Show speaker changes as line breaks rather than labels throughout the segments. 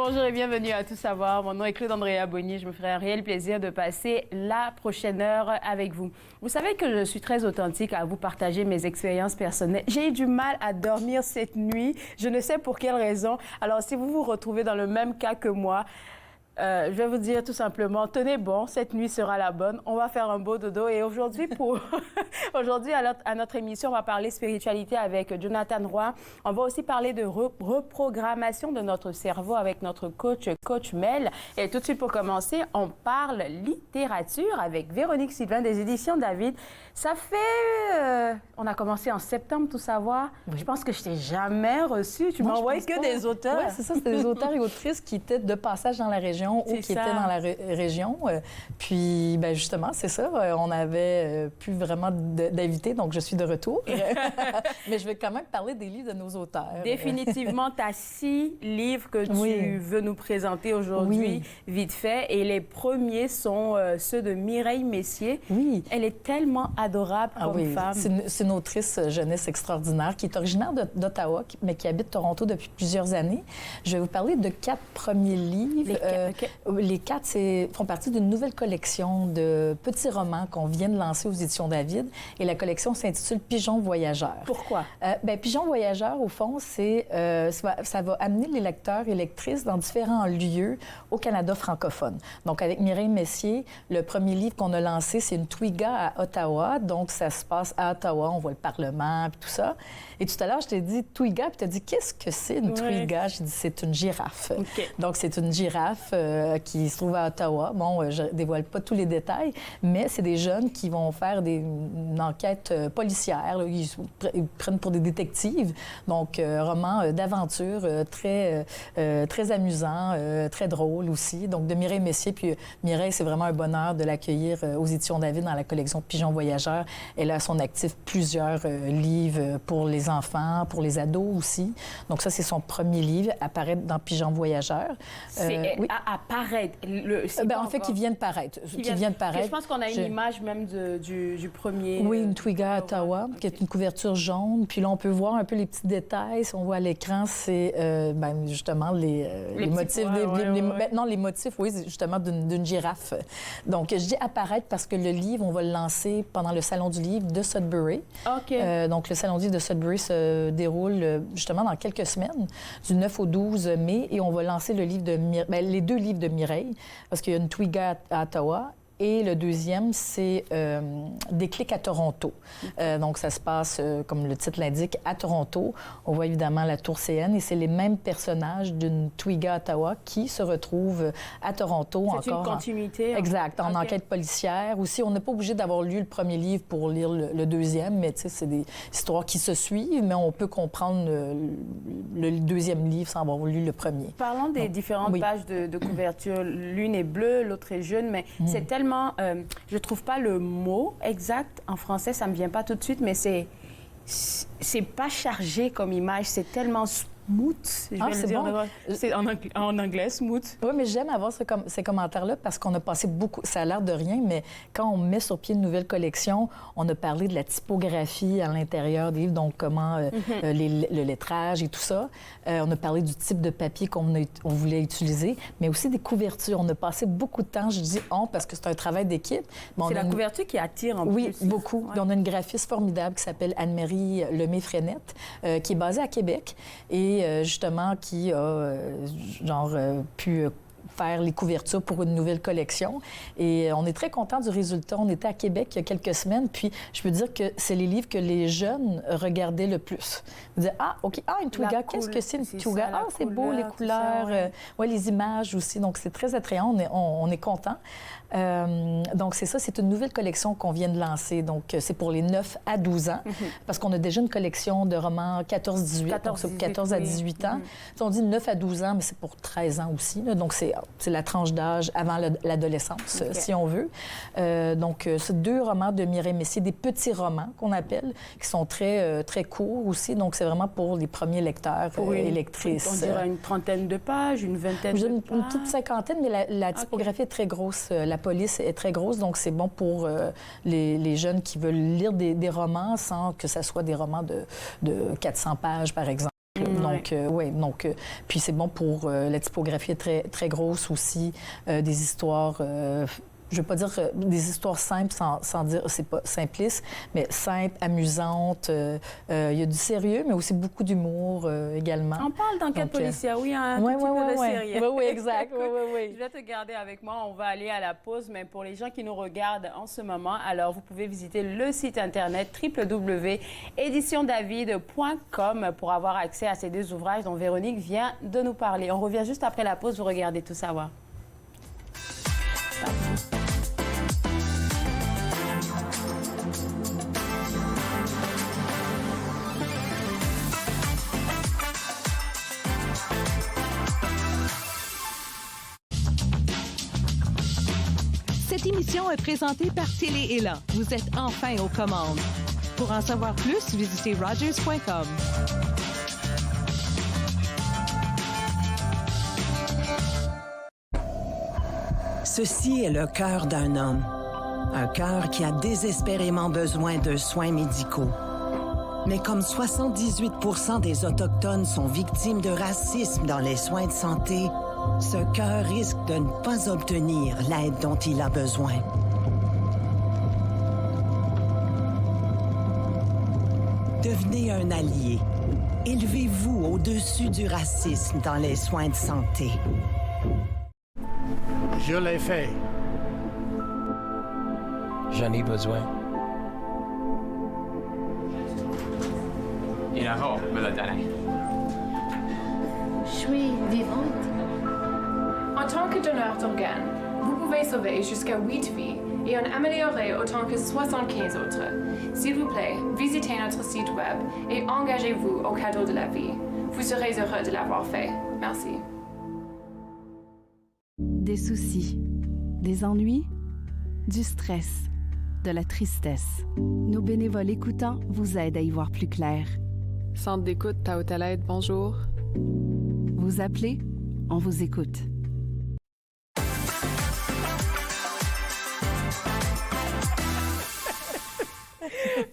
Bonjour et bienvenue à Tout savoir. Mon nom est Claude Andrea Bonnier. Je me ferai un réel plaisir de passer la prochaine heure avec vous. Vous savez que je suis très authentique à vous partager mes expériences personnelles. J'ai eu du mal à dormir cette nuit. Je ne sais pour quelle raison. Alors, si vous vous retrouvez dans le même cas que moi, je vais vous dire tout simplement, tenez bon, cette nuit sera la bonne. On va faire un beau dodo. Et aujourd'hui, aujourd'hui à notre émission, on va parler spiritualité avec Jonathan Roy. On va aussi parler de reprogrammation de notre cerveau avec notre coach Mel. Et tout de suite, pour commencer, on parle littérature avec Véronique Sylvain des éditions David. Ça fait... on a commencé en septembre, Tout savoir. Oui. Je pense que je t'ai jamais reçu. Tu m'as envoyé que des auteurs.
Oui, c'est ça. C'était des auteurs et autrices qui étaient de passage dans la région ou qui étaient dans la région. Puis, ben justement, c'est ça. On n'avait plus vraiment d'invités, donc je suis de retour. Mais je vais quand même parler des livres de nos auteurs.
Définitivement, tu as 6 livres que tu veux nous présenter aujourd'hui, vite fait. Et les premiers sont ceux de Mireille Messier.
Oui.
Elle est tellement adorable comme femme.
C'est une autrice jeunesse extraordinaire qui est originaire d'Ottawa, mais qui habite Toronto depuis plusieurs années. Je vais vous parler de 4 premiers livres. Les 4 font partie d'une nouvelle collection de petits romans qu'on vient de lancer aux éditions David. Et la collection s'intitule Pigeon voyageur.
Pourquoi?
Pigeon voyageur, au fond, ça va amener les lecteurs et lectrices dans différents lieux au Canada francophone. Donc, avec Mireille Messier, le premier livre qu'on a lancé, c'est une Twiga à Ottawa. Donc, ça se passe à Ottawa. On voit le Parlement et tout ça. Et tout à l'heure, je t'ai dit Twiga, puis tu as dit, qu'est-ce que c'est une Twiga? J'ai dit, c'est une girafe.
Okay.
Donc, c'est une girafe qui se trouve à Ottawa. Bon, je ne dévoile pas tous les détails, mais c'est des jeunes qui vont faire une enquête policière. Là. Ils prennent pour des détectives. Donc, roman d'aventure très amusant, très drôle aussi. Donc, de Mireille Messier. Puis Mireille, c'est vraiment un bonheur de l'accueillir aux éditions David dans la collection Pigeon voyageur. Elle a à son actif plusieurs livres pour les enfants, pour les ados aussi. Donc, ça, c'est son premier livre, apparaître dans Pigeon voyageur.
Apparaître.
En fait, qui vient de paraître.
Je pense qu'on a une image même du premier.
Oui, une Twiga à Ottawa, qui est une couverture jaune. Puis là, on peut voir un peu les petits détails. Si on voit à l'écran, c'est justement les motifs. Les motifs, oui, justement, d'une girafe. Donc, je dis apparaître parce que le livre, on va le lancer pendant le Salon du livre de Sudbury.
OK.
Donc, le Salon du livre de Sudbury se déroule justement dans quelques semaines, du 9 au 12 mai, et on va lancer le livre les 2 livres de Mireille, parce qu'il y a une Twiga à Ottawa. Et le deuxième, c'est Déclic à Toronto. Donc, ça se passe, comme le titre l'indique, à Toronto. On voit évidemment la Tour CN et c'est les mêmes personnages d'une Twiga à Ottawa qui se retrouvent à Toronto.
C'est une continuité.
Exact, en enquête policière. Aussi, on n'est pas obligé d'avoir lu le premier livre pour lire le deuxième, mais tu sais, c'est des histoires qui se suivent, mais on peut comprendre le deuxième livre sans avoir lu le premier.
Parlons des différentes pages de couverture. L'une est bleue, l'autre est jaune, mais c'est tellement... je trouve pas le mot exact en français, ça me vient pas tout de suite, mais c'est pas chargé comme image, c'est tellement smooth. Je vais le dire. Bon. C'est en anglais, smooth.
Oui, mais j'aime avoir ces commentaires-là parce qu'on a passé beaucoup... Ça a l'air de rien, mais quand on met sur pied une nouvelle collection, on a parlé de la typographie à l'intérieur des livres, donc comment le lettrage et tout ça. On a parlé du type de papier qu'on voulait utiliser, mais aussi des couvertures. On a passé beaucoup de temps, je dis « on » parce que c'est un travail d'équipe.
C'est la couverture qui attire en plus.
Oui, beaucoup. Ouais. On a une graphiste formidable qui s'appelle Anne-Marie Lemay-Frenette, qui est basée à Québec et justement qui a pu faire les couvertures pour une nouvelle collection. Et on est très contents du résultat. On était à Québec il y a quelques semaines, puis je peux dire que c'est les livres que les jeunes regardaient le plus. Ils disaient, OK, une Twiga, qu'est-ce que c'est une Twiga? C'est beau, les couleurs, les images aussi. Donc, c'est très attrayant. On est contents. Donc, c'est ça, c'est une nouvelle collection qu'on vient de lancer. Donc, c'est pour les 9 à 12 ans, parce qu'on a déjà une collection de romans 14-18, donc c'est 14 à 18 ans. On dit 9 à 12 ans, mais c'est pour 13 ans aussi. Là. Donc, c'est la tranche d'âge avant l'adolescence, si on veut. Donc, c'est 2 romans de Mireille Messier, des petits romans qu'on appelle, qui sont très, très courts aussi. Donc, c'est vraiment pour les premiers lecteurs et lectrices.
On dirait une trentaine de pages, une vingtaine de pages.
Une petite cinquantaine, mais la typographie est très grosse. La police est très grosse, donc c'est bon pour les jeunes qui veulent lire des romans sans que ça soit des romans de 400 pages, par exemple. Donc, Donc, puis c'est bon pour la typographie est très, très grosse aussi, des histoires... je ne veux pas dire des histoires simples sans dire, c'est pas simpliste, mais simples, amusantes. Il y a du sérieux, mais aussi beaucoup d'humour également.
On parle d'enquête policière, oui, un petit peu de sérieux.
Oui, exact.
Je vais te garder avec moi. On va aller à la pause, mais pour les gens qui nous regardent en ce moment, alors vous pouvez visiter le site internet www.éditiondavid.com pour avoir accès à ces deux ouvrages dont Véronique vient de nous parler. On revient juste après la pause, vous regardez Tout savoir.
Cette émission est présentée par Télé-Élan. Vous êtes enfin aux commandes. Pour en savoir plus, visitez Rogers.com.
Ceci est le cœur d'un homme. Un cœur qui a désespérément besoin de soins médicaux. Mais comme 78% des Autochtones sont victimes de racisme dans les soins de santé, ce cœur risque de ne pas obtenir l'aide dont il a besoin. Devenez un allié. Élevez-vous au-dessus du racisme dans les soins de santé.
Je l'ai fait.
J'en ai besoin.
Je suis vivante. En tant que donneur d'organes, vous pouvez sauver jusqu'à 8 vies et en améliorer autant que 75 autres. S'il vous plaît, visitez notre site web et engagez-vous au cadeau de la vie. Vous serez heureux de l'avoir fait. Merci.
Des soucis, des ennuis, du stress, de la tristesse. Nos bénévoles écoutants vous aident à y voir plus clair.
Centre d'écoute Tao-Taled, bonjour.
Vous appelez, on vous écoute.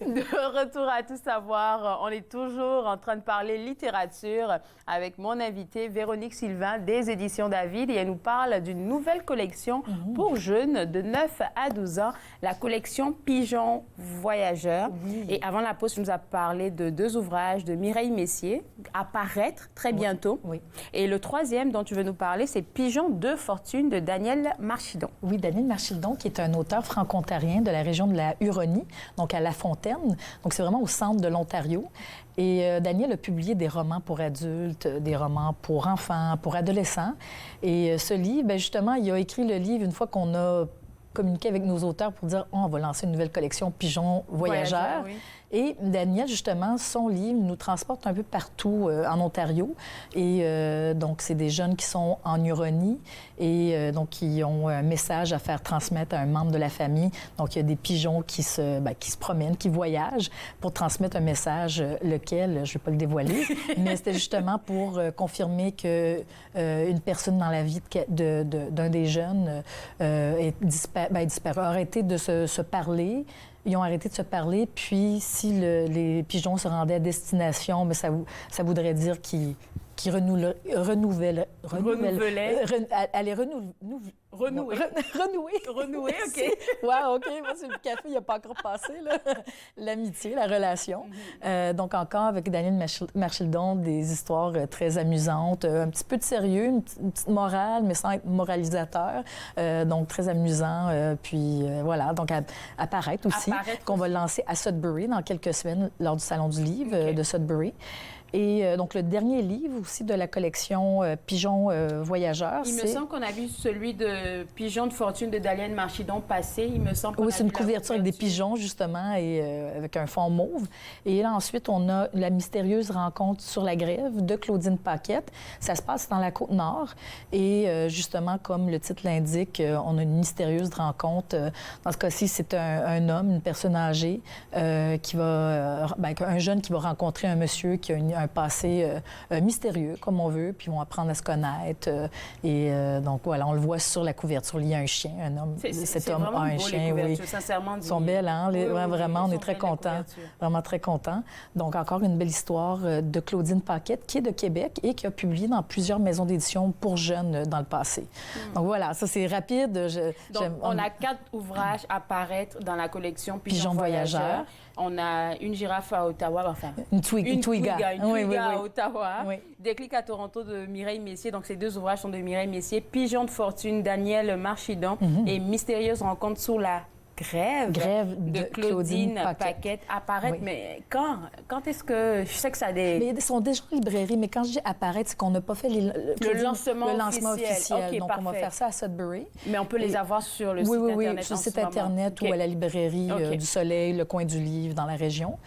De retour à Tout savoir, on est toujours en train de parler littérature avec mon invitée Véronique Sylvain des Éditions David et elle nous parle d'une nouvelle collection pour jeunes de 9 à 12 ans, la collection Pigeons Voyageurs. Et avant la pause, tu nous as parlé de 2 ouvrages de Mireille Messier à paraître très bientôt. Et le troisième dont tu veux nous parler, c'est Pigeons de fortune de Daniel Marchidon.
Oui, Daniel Marchidon, qui est un auteur franco-ontarien de la région de la Huronie, donc à La Fontaine. Donc, c'est vraiment au centre de l'Ontario. Et Daniel a publié des romans pour adultes, des romans pour enfants, pour adolescents. Et ce livre, bien, justement, il a écrit le livre une fois qu'on a communiqué avec nos auteurs pour dire on va lancer une nouvelle collection Pigeons Voyageurs. Et Daniel, justement, son livre nous transporte un peu partout en Ontario. Et donc, c'est des jeunes qui sont en Huronie et donc qui ont un message à faire transmettre à un membre de la famille. Donc, il y a des pigeons qui se promènent, qui voyagent pour transmettre un message, lequel, je ne vais pas le dévoiler, mais c'était justement pour confirmer que une personne dans la vie d'un des jeunes est disparu, a arrêté de se parler. Ils ont arrêté de se parler, puis si les pigeons se rendaient à destination, mais ça voudrait dire qu'ils renouvellaient.
Renouer, OK.
Wow, OK. Moi, c'est le café, il n'a pas encore passé, là. L'amitié, la relation. Donc, encore avec Daniel Marchildon, des histoires très amusantes, un petit peu de sérieux, une petite morale, mais sans être moralisateur. Donc, très amusant. Puis, voilà. Donc, à paraître aussi, qu'on va lancer à Sudbury dans quelques semaines lors du Salon du livre de Sudbury. Et donc, le dernier livre aussi de la collection Pigeons Voyageurs,
Il me semble qu'on a vu celui de Pigeons de fortune de Daniel Marchidon passer. Il me semble qu'on
c'est une couverture avec des pigeons, justement, et avec un fond mauve. Et là, ensuite, on a La mystérieuse rencontre sur la grève de Claudine Paquette. Ça se passe dans la Côte-Nord. Et justement, comme le titre l'indique, on a une mystérieuse rencontre. Dans ce cas-ci, c'est un homme, une personne âgée, un jeune qui va rencontrer un monsieur qui a un passé mystérieux, comme on veut, puis ils vont apprendre à se connaître. Donc, voilà, on le voit sur la couverture, il y a un chien, un homme. Cet homme a un chien, oui.
Sincèrement.
Ils sont belles, hein? Vraiment, on est très contents. Vraiment très contents. Donc, encore une belle histoire de Claudine Paquette, qui est de Québec et qui a publié dans plusieurs maisons d'édition pour jeunes dans le passé. Donc, voilà, ça, c'est rapide.
Donc, on a 4 ouvrages à paraître dans la collection Pigeon Voyageur. On a une girafe à Ottawa, enfin... Une twiga à Ottawa. Oui. Déclic à Toronto de Mireille Messier. Donc, ces 2 ouvrages sont de Mireille Messier. Pigeon de fortune, Daniel Marchidon. Et Mystérieuse rencontre sous la grève de Claudine Paquette apparaître. Oui. Mais quand est-ce que... Je sais que ça...
Mais ils sont déjà en librairie, mais quand je dis apparaître, c'est qu'on n'a pas fait
le lancement officiel. Okay,
donc,
parfait.
On va faire ça à Sudbury.
Mais on peut les avoir sur le site Internet.
Oui, sur le site Internet ou à la librairie du Soleil, le Coin du Livre, dans la région.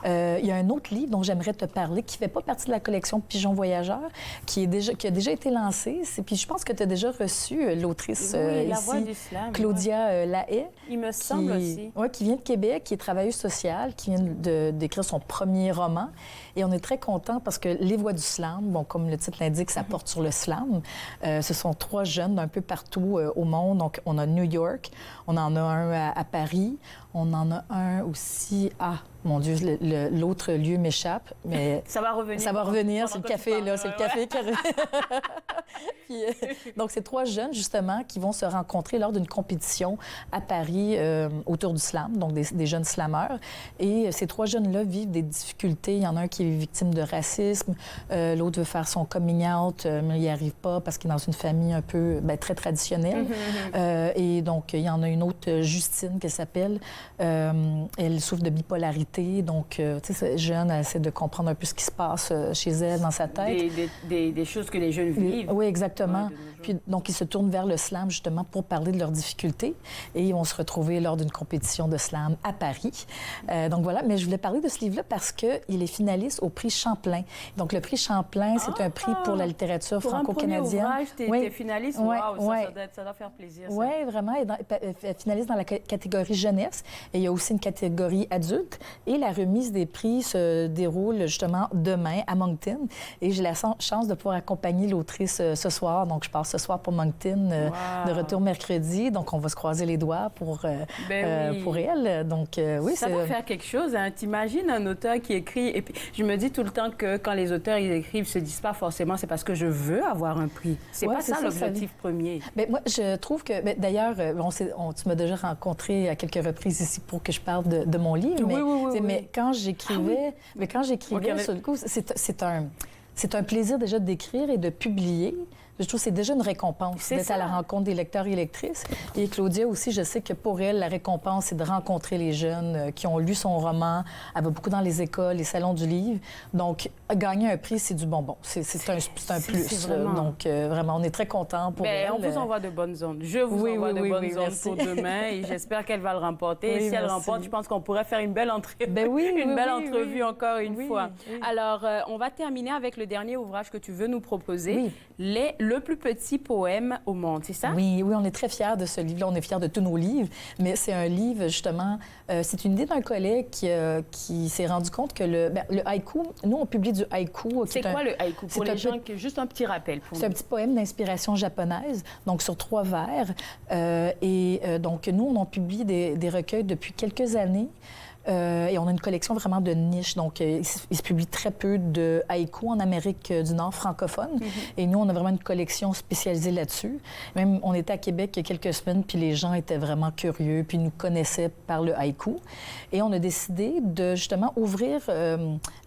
Il y a un autre livre dont j'aimerais te parler qui ne fait pas partie de la collection Pigeon Voyageur, qui a déjà été lancé. Puis je pense que tu as déjà reçu l'autrice
La
ici,
Voix du Slam,
Claudia Lahaye.
Il me semble aussi.
Oui, qui vient de Québec, qui est travailleuse sociale, qui vient d'écrire son premier roman. Et on est très contents parce que Les Voix du Slam, bon, comme le titre l'indique, ça porte sur le slam. Ce sont 3 jeunes d'un peu partout au monde. Donc, on a New York, on en a un à Paris, on en a un aussi à... Mon Dieu, l'autre lieu m'échappe, mais...
Ça va revenir.
Ça va revenir, c'est le café, là, c'est le café qui... Puis, donc, c'est 3 jeunes, justement, qui vont se rencontrer lors d'une compétition à Paris autour du slam, donc des jeunes slameurs. Et ces 3 jeunes-là vivent des difficultés. Il y en a un qui est victime de racisme, l'autre veut faire son coming out, mais il n'y arrive pas parce qu'il est dans une famille un peu très traditionnelle. Et donc, il y en a une autre, Justine, qui s'appelle. Elle souffre de bipolarité. Donc, tu sais, jeune, elle essaie de comprendre un peu ce qui se passe chez elle, dans sa tête.
Des choses que les jeunes vivent.
Oui, exactement. Puis, donc, ils se tournent vers le slam, justement, pour parler de leurs difficultés. Et ils vont se retrouver lors d'une compétition de slam à Paris. Donc, voilà. Mais je voulais parler de ce livre-là parce qu'il est finaliste au prix Champlain. Donc, le prix Champlain, c'est un prix pour la littérature franco-canadienne.
Pour un premier ouvrage, t'es finaliste? Wow, ça doit faire plaisir, ça.
Oui, vraiment. Finaliste dans la catégorie jeunesse. Et il y a aussi une catégorie adulte. Et la remise des prix se déroule justement demain à Moncton. Et j'ai la chance de pouvoir accompagner l'autrice ce soir. Donc, je pars ce soir pour Moncton, de retour mercredi. Donc, on va se croiser les doigts pour elle. Donc, oui,
ça va faire quelque chose. Hein? T'imagines un auteur qui écrit... Et puis, je me dis tout le temps que quand les auteurs ils écrivent, ils se disent pas forcément c'est parce que je veux avoir un prix. C'est pas ça l'objectif premier.
Bien, moi, je trouve que... D'ailleurs, tu m'as déjà rencontré à quelques reprises ici pour que je parle de mon livre. Mais quand j'écrivais, sur le coup, c'est un plaisir déjà d'écrire et de publier. Je trouve que c'est déjà une récompense d'être à la rencontre des lecteurs et lectrices. Et Claudia aussi, je sais que pour elle, la récompense, c'est de rencontrer les jeunes qui ont lu son roman. Elle va beaucoup dans les écoles, les salons du livre. Donc, gagner un prix, c'est du bonbon. C'est un plus.
Vraiment...
Donc, vraiment, on est très contents pour elle.
On vous envoie de bonnes ondes. Je vous envoie de bonnes ondes pour demain et j'espère qu'elle va le remporter. Et si elle remporte, je pense qu'on pourrait faire une belle entrevue. Entrevue encore une fois. Alors, on va terminer avec le dernier ouvrage que tu veux nous proposer. Le plus petit poème au monde, c'est ça?
Oui, on est très fiers de ce livre-là. On est fiers de tous nos livres, mais c'est un livre, justement, c'est une idée d'un collègue qui s'est rendu compte que le haïku, nous, on publie du haïku.
C'est quoi le haïku? Pour les gens, juste un petit rappel pour nous.
C'est un petit poème d'inspiration japonaise, donc sur 3 vers. Donc, nous, on publie des recueils depuis quelques années. Et on a une collection vraiment de niche. Donc, il se publie très peu de haïku en Amérique du Nord francophone. Et nous, on a vraiment une collection spécialisée là-dessus. Même, on était à Québec il y a quelques semaines, puis les gens étaient vraiment curieux, puis nous connaissaient par le haïku. Et on a décidé de, justement, ouvrir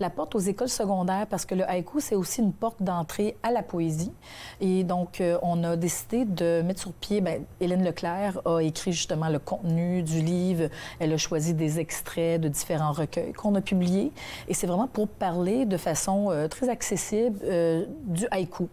la porte aux écoles secondaires parce que le haïku, c'est aussi une porte d'entrée à la poésie. Et donc, on a décidé de mettre sur pied... Hélène Leclerc a écrit, justement, le contenu du livre. Elle a choisi des extraits de différents recueils qu'on a publiés. Et c'est vraiment pour parler de façon très accessible du haïku.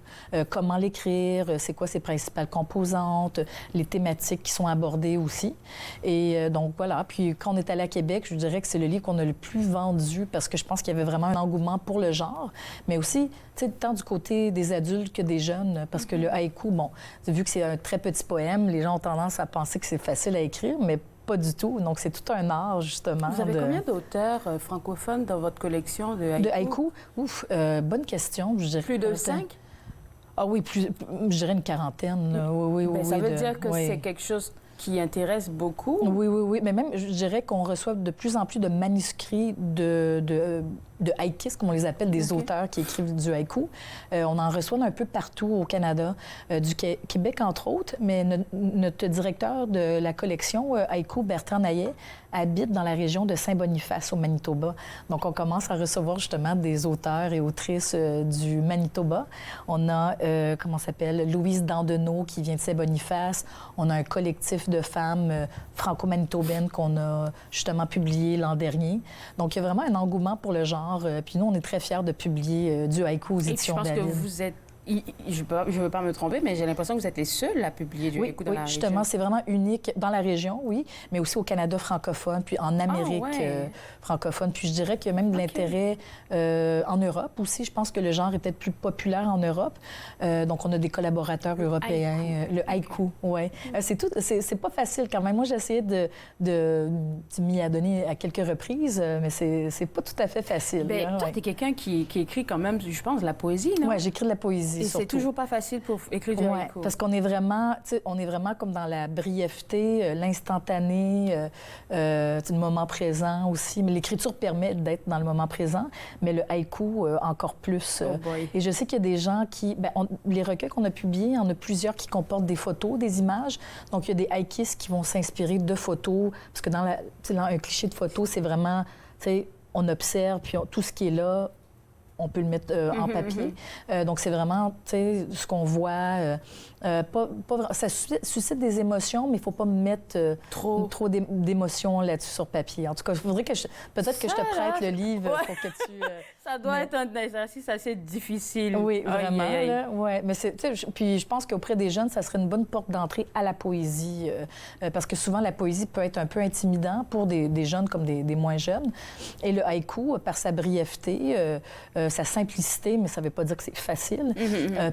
Comment l'écrire, c'est quoi ses principales composantes, les thématiques qui sont abordées aussi. Et donc, voilà. Puis, quand on est allé à Québec, je dirais que c'est le livre qu'on a le plus vendu parce que je pense qu'il y avait vraiment un engouement pour le genre, mais aussi, tu sais, tant du côté des adultes que des jeunes, parce que le haïku, vu que c'est un très petit poème, les gens ont tendance à penser que c'est facile à écrire, mais pas du tout. Donc, c'est tout un art, justement.
Vous avez combien d'auteurs francophones dans votre collection de haïku?
De haïku? Bonne question, je dirais.
Plus de 5?
Ah oui, je dirais une quarantaine. Oui,
Ben, ça veut
de-
dire que
oui.
c'est quelque chose qui intéresse beaucoup.
Oui. Mais même, je dirais qu'on reçoit de plus en plus de manuscrits de haïkistes, comme on les appelle, des auteurs qui écrivent du haïku. On en reçoit un peu partout au Canada, du Québec, entre autres. Mais notre directeur de la collection haïku, Bertrand Naillet, habite dans la région de Saint-Boniface, au Manitoba. Donc, on commence à recevoir justement des auteurs et autrices du Manitoba. On a, comment ça s'appelle, Louise Dandenot qui vient de Saint-Boniface. On a un collectif de femmes franco-manitobaines qu'on a justement publié l'an dernier. Donc, il y a vraiment un engouement pour le genre. Puis nous, on est très fiers de publier du haïku aux
Et je
éditions
pense que
David.
vous êtes... Je ne veux pas me tromper, mais j'ai l'impression que vous êtes les seuls à publier du haïku dans la région.
Justement, c'est vraiment unique dans la région, oui, mais aussi au Canada francophone, puis en Amérique francophone. Puis je dirais qu'il y a même de l'intérêt en Europe aussi. Je pense que le genre est peut-être plus populaire en Europe. Donc, on a des collaborateurs européens. Le haïku, oui. C'est pas facile quand même. Moi, j'ai essayé de m'y adonner à quelques reprises, mais c'est pas tout à fait facile.
Bien, toi, tu es quelqu'un qui écrit quand même, je pense, de la poésie, non?
Oui, j'écris de la poésie.
Et c'est toujours pas facile pour écrire du haïku.
Parce qu'on est vraiment, comme dans la brièveté, l'instantané, le moment présent aussi. Mais l'écriture permet d'être dans le moment présent, mais le haïku encore plus. Et je sais qu'il y a des gens qui, les recueils qu'on a publiés, il y en a plusieurs qui comportent des photos, des images. Donc, il y a des haïkistes qui vont s'inspirer de photos, parce que dans un cliché de photo, c'est vraiment, on observe, puis tout ce qui est là, on peut le mettre en papier. Donc, c'est vraiment, ce qu'on voit. Ça suscite des émotions, mais il ne faut pas mettre trop d'émotions là-dessus sur papier. En tout cas, il faudrait que peut-être que je te prête le livre pour que tu...
Ça doit être un exercice assez difficile.
Oui, vraiment. Ouais. Mais puis je pense qu'auprès des jeunes, ça serait une bonne porte d'entrée à la poésie. Parce que souvent, la poésie peut être un peu intimidant pour des jeunes comme des moins jeunes. Et le haïku, par sa brièveté, sa simplicité, mais ça ne veut pas dire que c'est facile,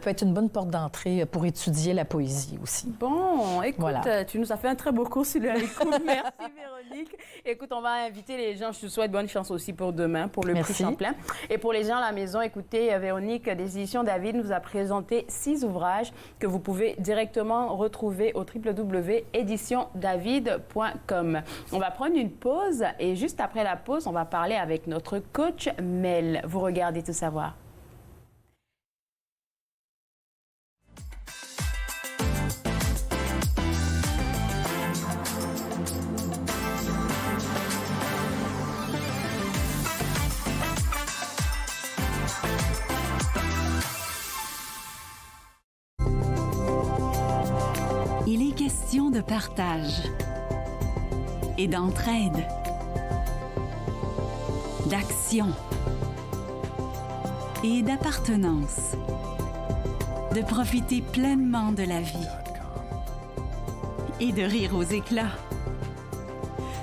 peut être une bonne porte d'entrée pour étudier la poésie aussi.
Bon, écoute,
voilà.
Tu nous as fait un très beau cours sur le haïku. Merci, Véronique. Écoute, on va inviter les gens. Je te souhaite bonne chance aussi pour demain, pour le prix Champlain. Et pour les gens à la maison, écoutez, Véronique des Éditions David nous a présenté 6 ouvrages que vous pouvez directement retrouver au www.éditiondavid.com. On va prendre une pause et juste après la pause, on va parler avec notre coach Mel. Vous regardez Tout savoir.
Il est question de partage et d'entraide, d'action et d'appartenance, de profiter pleinement de la vie et de rire aux éclats.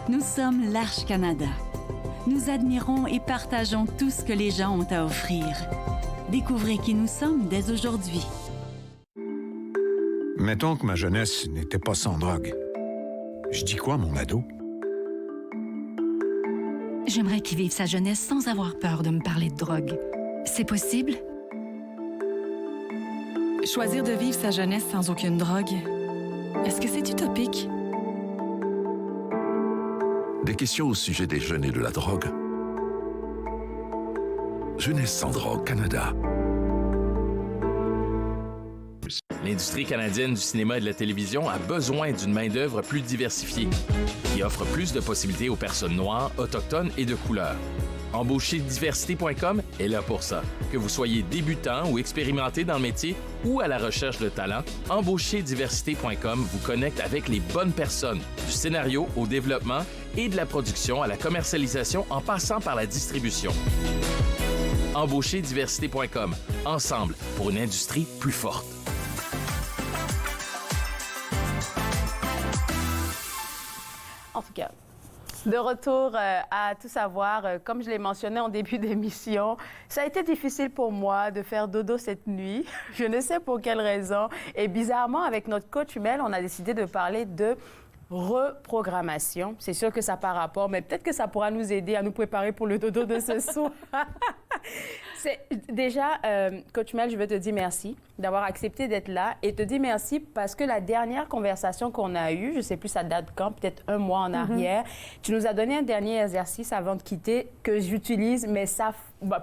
Nous sommes l'Arche Canada. Nous admirons et partageons tout ce que les gens ont à offrir. Découvrez qui nous sommes dès aujourd'hui.
Mettons que ma jeunesse n'était pas sans drogue. Je dis quoi, mon ado?
J'aimerais qu'il vive sa jeunesse sans avoir peur de me parler de drogue. C'est possible?
Choisir de vivre sa jeunesse sans aucune drogue, est-ce que c'est utopique?
Des questions au sujet des jeunes et de la drogue. Jeunesse sans drogue Canada.
L'industrie canadienne du cinéma et de la télévision a besoin d'une main-d'œuvre plus diversifiée, qui offre plus de possibilités aux personnes noires, autochtones et de couleur. Embaucherdiversité.com est là pour ça. Que vous soyez débutant ou expérimenté dans le métier ou à la recherche de talent, Embaucherdiversité.com vous connecte avec les bonnes personnes, du scénario au développement et de la production à la commercialisation en passant par la distribution. Embaucherdiversité.com. Ensemble pour une industrie plus forte.
En tout cas, de retour à Tout savoir, comme je l'ai mentionné en début d'émission, ça a été difficile pour moi de faire dodo cette nuit. Je ne sais pour quelle raison. Et bizarrement, avec notre coach Mel, on a décidé de parler de reprogrammation. C'est sûr que ça n'a pas rapport, mais peut-être que ça pourra nous aider à nous préparer pour le dodo de ce soir. Déjà, coach Mel, je veux te dire merci. d'avoir accepté d'être là et te dire merci parce que la dernière conversation qu'on a eue, je ne sais plus ça date quand, peut-être un mois en arrière, tu nous as donné un dernier exercice avant de quitter que j'utilise, mais ça,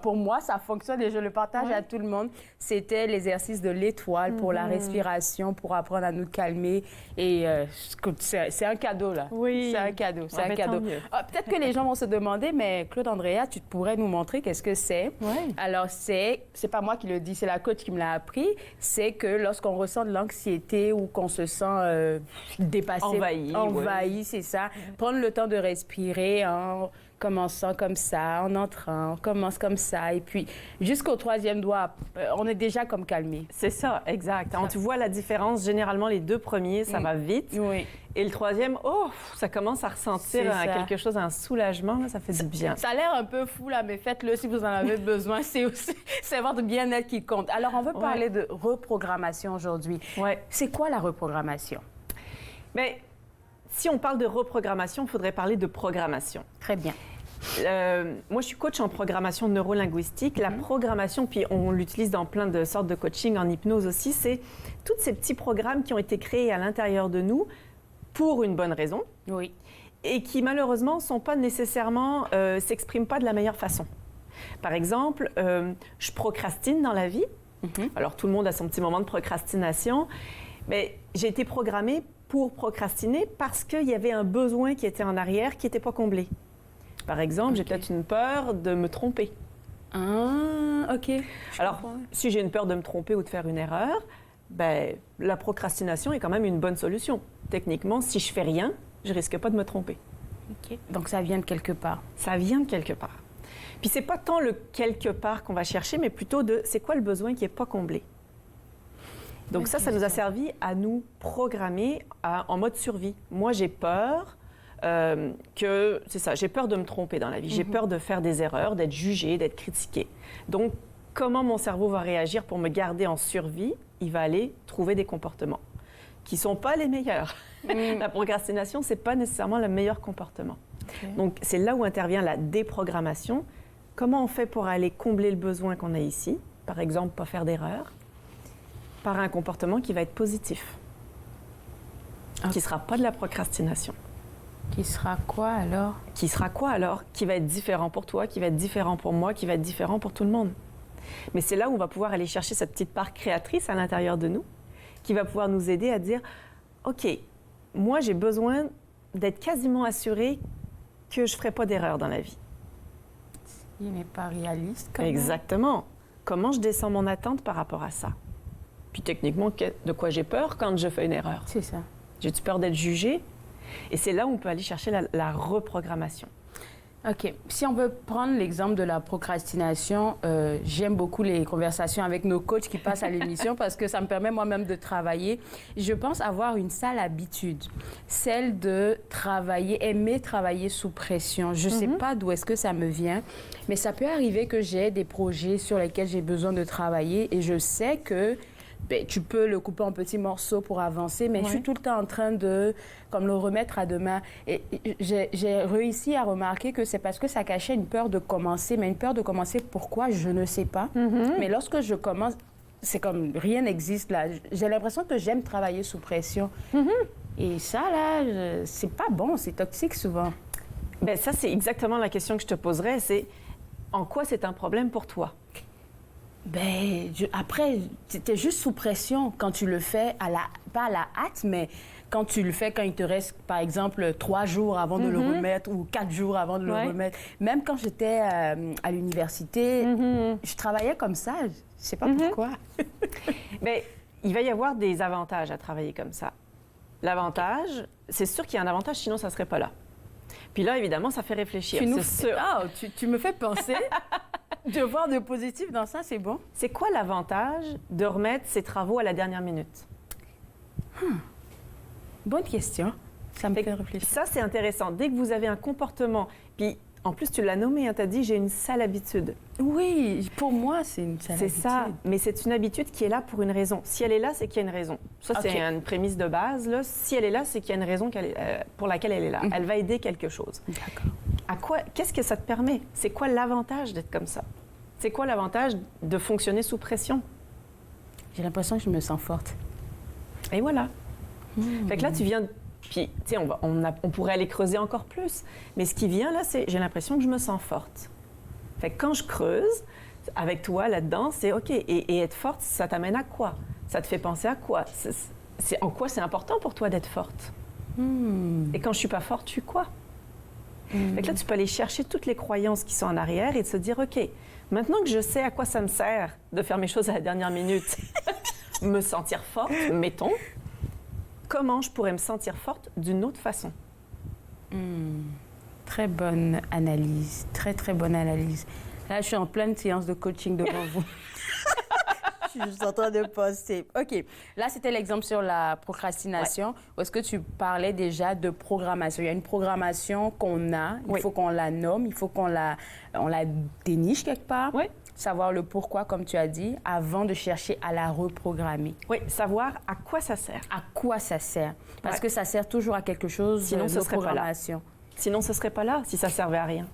pour moi, ça fonctionne et je le partage à tout le monde. C'était l'exercice de l'étoile pour la respiration, pour apprendre à nous calmer. Et c'est un cadeau, là.
Oui.
C'est un cadeau. C'est un cadeau. Peut-être que les gens vont se demander, mais Claude Andrea, tu pourrais nous montrer qu'est-ce que c'est?
Oui.
Alors, c'est pas moi qui le dis, c'est la coach qui me l'a appris. C'est que lorsqu'on ressent de l'anxiété ou qu'on se sent dépassé, envahi, c'est ça, prendre le temps de respirer en commençant comme ça, en entrant, on commence comme ça, et puis jusqu'au 3e doigt, on est déjà comme calmé.
C'est ça, exact. Tu vois la différence, généralement, les 2 premiers, ça va vite. Oui. Et le 3e, ça commence à ressentir quelque chose, un soulagement, là, ça fait du bien.
Ça a l'air un peu fou, là, mais faites-le si vous en avez besoin. C'est votre bien-être qui compte. Alors, on veut parler de reprogrammation aujourd'hui. C'est quoi la reprogrammation?
Bien, si on parle de reprogrammation, il faudrait parler de programmation.
Très bien.
Moi, je suis coach en programmation neurolinguistique. La programmation, puis on l'utilise dans plein de sortes de coaching, en hypnose aussi, c'est tous ces petits programmes qui ont été créés à l'intérieur de nous pour une bonne raison.
Oui.
Et qui, malheureusement, s'expriment pas de la meilleure façon. Par exemple, je procrastine dans la vie. Alors, tout le monde a son petit moment de procrastination. Mais j'ai été programmée pour procrastiner parce qu'il y avait un besoin qui était en arrière qui n'était pas comblé. Par exemple, j'ai peut-être une peur de me tromper.
Ah, OK.
Alors, si j'ai une peur de me tromper ou de faire une erreur, ben, la procrastination est quand même une bonne solution. Techniquement, si je fais rien, je risque pas de me tromper.
OK. Donc, ça vient de quelque part.
Ça vient de quelque part. Puis, c'est pas tant le quelque part qu'on va chercher, mais plutôt de c'est quoi le besoin qui n'est pas comblé. Donc, ça nous a servi à nous programmer en mode survie. Moi, j'ai peur j'ai peur de me tromper dans la vie. J'ai peur de faire des erreurs, d'être jugée, d'être critiquée. Donc, comment mon cerveau va réagir pour me garder en survie? Il va aller trouver des comportements qui ne sont pas les meilleurs. La procrastination, ce n'est pas nécessairement le meilleur comportement. Donc, c'est là où intervient la déprogrammation. Comment on fait pour aller combler le besoin qu'on a ici? Par exemple, pas faire d'erreur, par un comportement qui va être positif, qui ne sera pas de la procrastination.
Qui sera quoi alors?
Qui sera quoi alors? Qui va être différent pour toi, qui va être différent pour moi, qui va être différent pour tout le monde. Mais c'est là où on va pouvoir aller chercher cette petite part créatrice à l'intérieur de nous, qui va pouvoir nous aider à dire, OK, moi j'ai besoin d'être quasiment assurée que je ne ferai pas d'erreur dans la vie.
Il n'est pas réaliste quand même.
Exactement. Comment je descends mon attente par rapport à ça? Puis techniquement, de quoi j'ai peur quand je fais une erreur?
C'est ça.
J'ai-tu peur d'être jugée? Et c'est là où on peut aller chercher la reprogrammation.
OK. Si on veut prendre l'exemple de la procrastination, j'aime beaucoup les conversations avec nos coachs qui passent à l'émission parce que ça me permet moi-même de travailler. Je pense avoir une sale habitude, celle de aimer travailler sous pression. Je ne sais pas d'où est-ce que ça me vient, mais ça peut arriver que j'ai des projets sur lesquels j'ai besoin de travailler et je sais que tu peux le couper en petits morceaux pour avancer, mais je suis tout le temps en train de le remettre à demain. Et j'ai réussi à remarquer que c'est parce que ça cachait une peur de commencer, mais une peur de commencer, pourquoi, je ne sais pas. Mais lorsque je commence, c'est comme rien n'existe là. J'ai l'impression que j'aime travailler sous pression. Et ça, là, c'est pas bon, c'est toxique souvent.
Bien, ça, c'est exactement la question que je te poserais, c'est en quoi c'est un problème pour toi?
Ben, après, t'es juste sous pression quand tu le fais, pas à la hâte, mais quand tu le fais, quand il te reste, par exemple, 3 jours avant de le remettre ou 4 jours avant de le remettre. Même quand j'étais à l'université, je travaillais comme ça. Je sais pas pourquoi.
Mais il va y avoir des avantages à travailler comme ça. L'avantage, c'est sûr qu'il y a un avantage, sinon ça serait pas là. Puis là, évidemment, ça fait réfléchir.
Tu me fais penser... De voir de positif dans ça, c'est bon.
C'est quoi l'avantage de remettre ses travaux à la dernière minute?
Bonne question. Ça me fait réfléchir.
Ça, c'est intéressant. Dès que vous avez un comportement, puis en plus, tu l'as nommé, tu as dit, j'ai une sale habitude.
Oui, pour moi, c'est une sale habitude.
C'est ça, mais c'est une habitude qui est là pour une raison. Si elle est là, c'est qu'il y a une raison. Ça, c'est une prémisse de base. Là. Si elle est là, c'est qu'il y a une raison pour laquelle elle est là. Elle va aider quelque chose.
D'accord.
Qu'est-ce que ça te permet? C'est quoi l'avantage d'être comme ça? C'est quoi l'avantage de fonctionner sous pression?
J'ai l'impression que je me sens forte.
Et voilà. Fait que là, tu viens... Puis, tu sais, on pourrait aller creuser encore plus. Mais ce qui vient, là, c'est j'ai l'impression que je me sens forte. Fait que quand je creuse, avec toi, là-dedans, c'est OK. Et être forte, ça t'amène à quoi? Ça te fait penser à quoi? En quoi c'est important pour toi d'être forte? Et quand je suis pas forte, je suis quoi? Fait que là, tu peux aller chercher toutes les croyances qui sont en arrière et de se dire, OK, maintenant que je sais à quoi ça me sert de faire mes choses à la dernière minute, me sentir forte, mettons, comment je pourrais me sentir forte d'une autre façon?
Très bonne analyse, très, très bonne analyse. Là, je suis en pleine séance de coaching devant vous. Je suis juste en train de poster. OK. Là, c'était l'exemple sur la procrastination. Où est-ce que tu parlais déjà de programmation? Il y a une programmation qu'on a. Il faut qu'on la nomme. Il faut qu'on la déniche quelque part.
Oui.
Savoir le pourquoi, comme tu as dit, avant de chercher à la reprogrammer.
Oui, savoir à quoi ça sert.
À quoi ça sert. Parce que ça sert toujours à quelque chose.
Sinon, ce serait pas là. Sinon, ce ne serait pas là si ça ne servait à rien.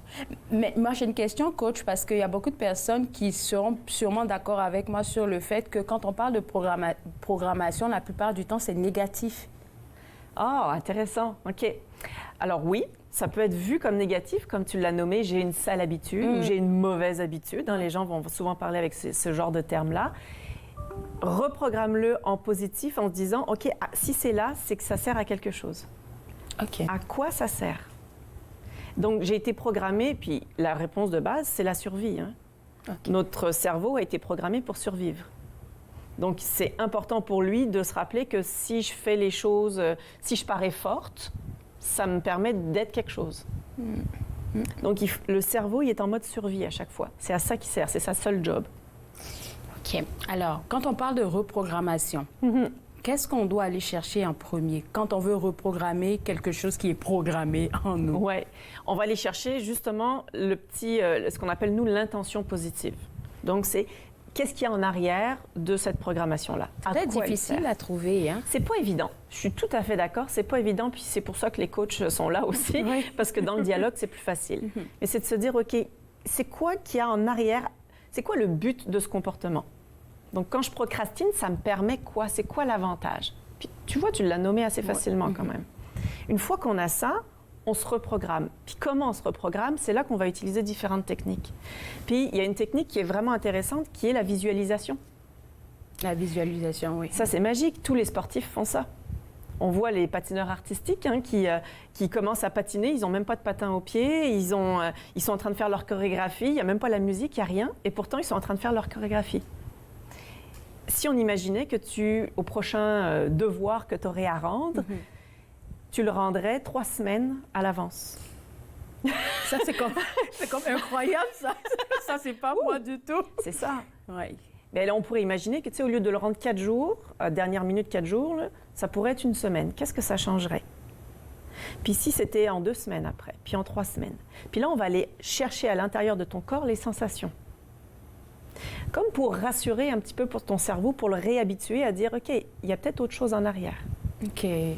Mais moi, j'ai une question, coach, parce qu'il y a beaucoup de personnes qui seront sûrement d'accord avec moi sur le fait que quand on parle de programmation, la plupart du temps, c'est négatif.
Ah, intéressant. OK. Alors oui, ça peut être vu comme négatif, comme tu l'as nommé, j'ai une sale habitude ou j'ai une mauvaise habitude. Les gens vont souvent parler avec ce genre de termes-là. Reprogramme-le en positif en se disant, OK, si c'est là, c'est que ça sert à quelque chose.
OK.
À quoi ça sert? Donc, j'ai été programmée, puis la réponse de base, c'est la survie. Okay. Notre cerveau a été programmé pour survivre. Donc, c'est important pour lui de se rappeler que si je fais les choses, si je parais forte, ça me permet d'être quelque chose. Donc, le cerveau, il est en mode survie à chaque fois. C'est à ça qu'il sert, c'est sa seule job.
OK. Alors, quand on parle de reprogrammation, qu'est-ce qu'on doit aller chercher en premier quand on veut reprogrammer quelque chose qui est programmé en nous?
Oui, on va aller chercher justement ce qu'on appelle, nous, l'intention positive. Donc, c'est qu'est-ce qu'il y a en arrière de cette programmation-là?
C'est peut-être difficile à trouver, hein?
C'est pas évident. Je suis tout à fait d'accord, c'est pas évident, puis c'est pour ça que les coachs sont là aussi, parce que dans le dialogue, c'est plus facile. Mais c'est de se dire, OK, c'est quoi qu'il y a en arrière? C'est quoi le but de ce comportement? Donc, quand je procrastine, ça me permet quoi? C'est quoi l'avantage? Puis, tu vois, tu l'as nommé assez facilement quand même. Une fois qu'on a ça, on se reprogramme. Puis, comment on se reprogramme? C'est là qu'on va utiliser différentes techniques. Puis, il y a une technique qui est vraiment intéressante, qui est la visualisation.
La visualisation, oui.
Ça, c'est magique. Tous les sportifs font ça. On voit les patineurs artistiques qui commencent à patiner. Ils n'ont même pas de patin aux pieds. Ils sont en train de faire leur chorégraphie. Il n'y a même pas la musique, il n'y a rien. Et pourtant, ils sont en train de faire leur chorégraphie. Si on imaginait que au prochain devoir que tu aurais à rendre, tu le rendrais 3 semaines à l'avance.
Ça, c'est comme incroyable, ça. Ça, c'est pas moi du tout.
C'est ça.
Oui.
Mais là, on pourrait imaginer que, tu sais, au lieu de le rendre 4 jours, dernière minute 4 jours, là, ça pourrait être 1 semaine. Qu'est-ce que ça changerait? Puis si c'était en 2 semaines après, puis en 3 semaines. Puis là, on va aller chercher à l'intérieur de ton corps les sensations. Comme pour rassurer un petit peu pour ton cerveau, pour le réhabituer à dire, OK, il y a peut-être autre chose en arrière.
OK. Et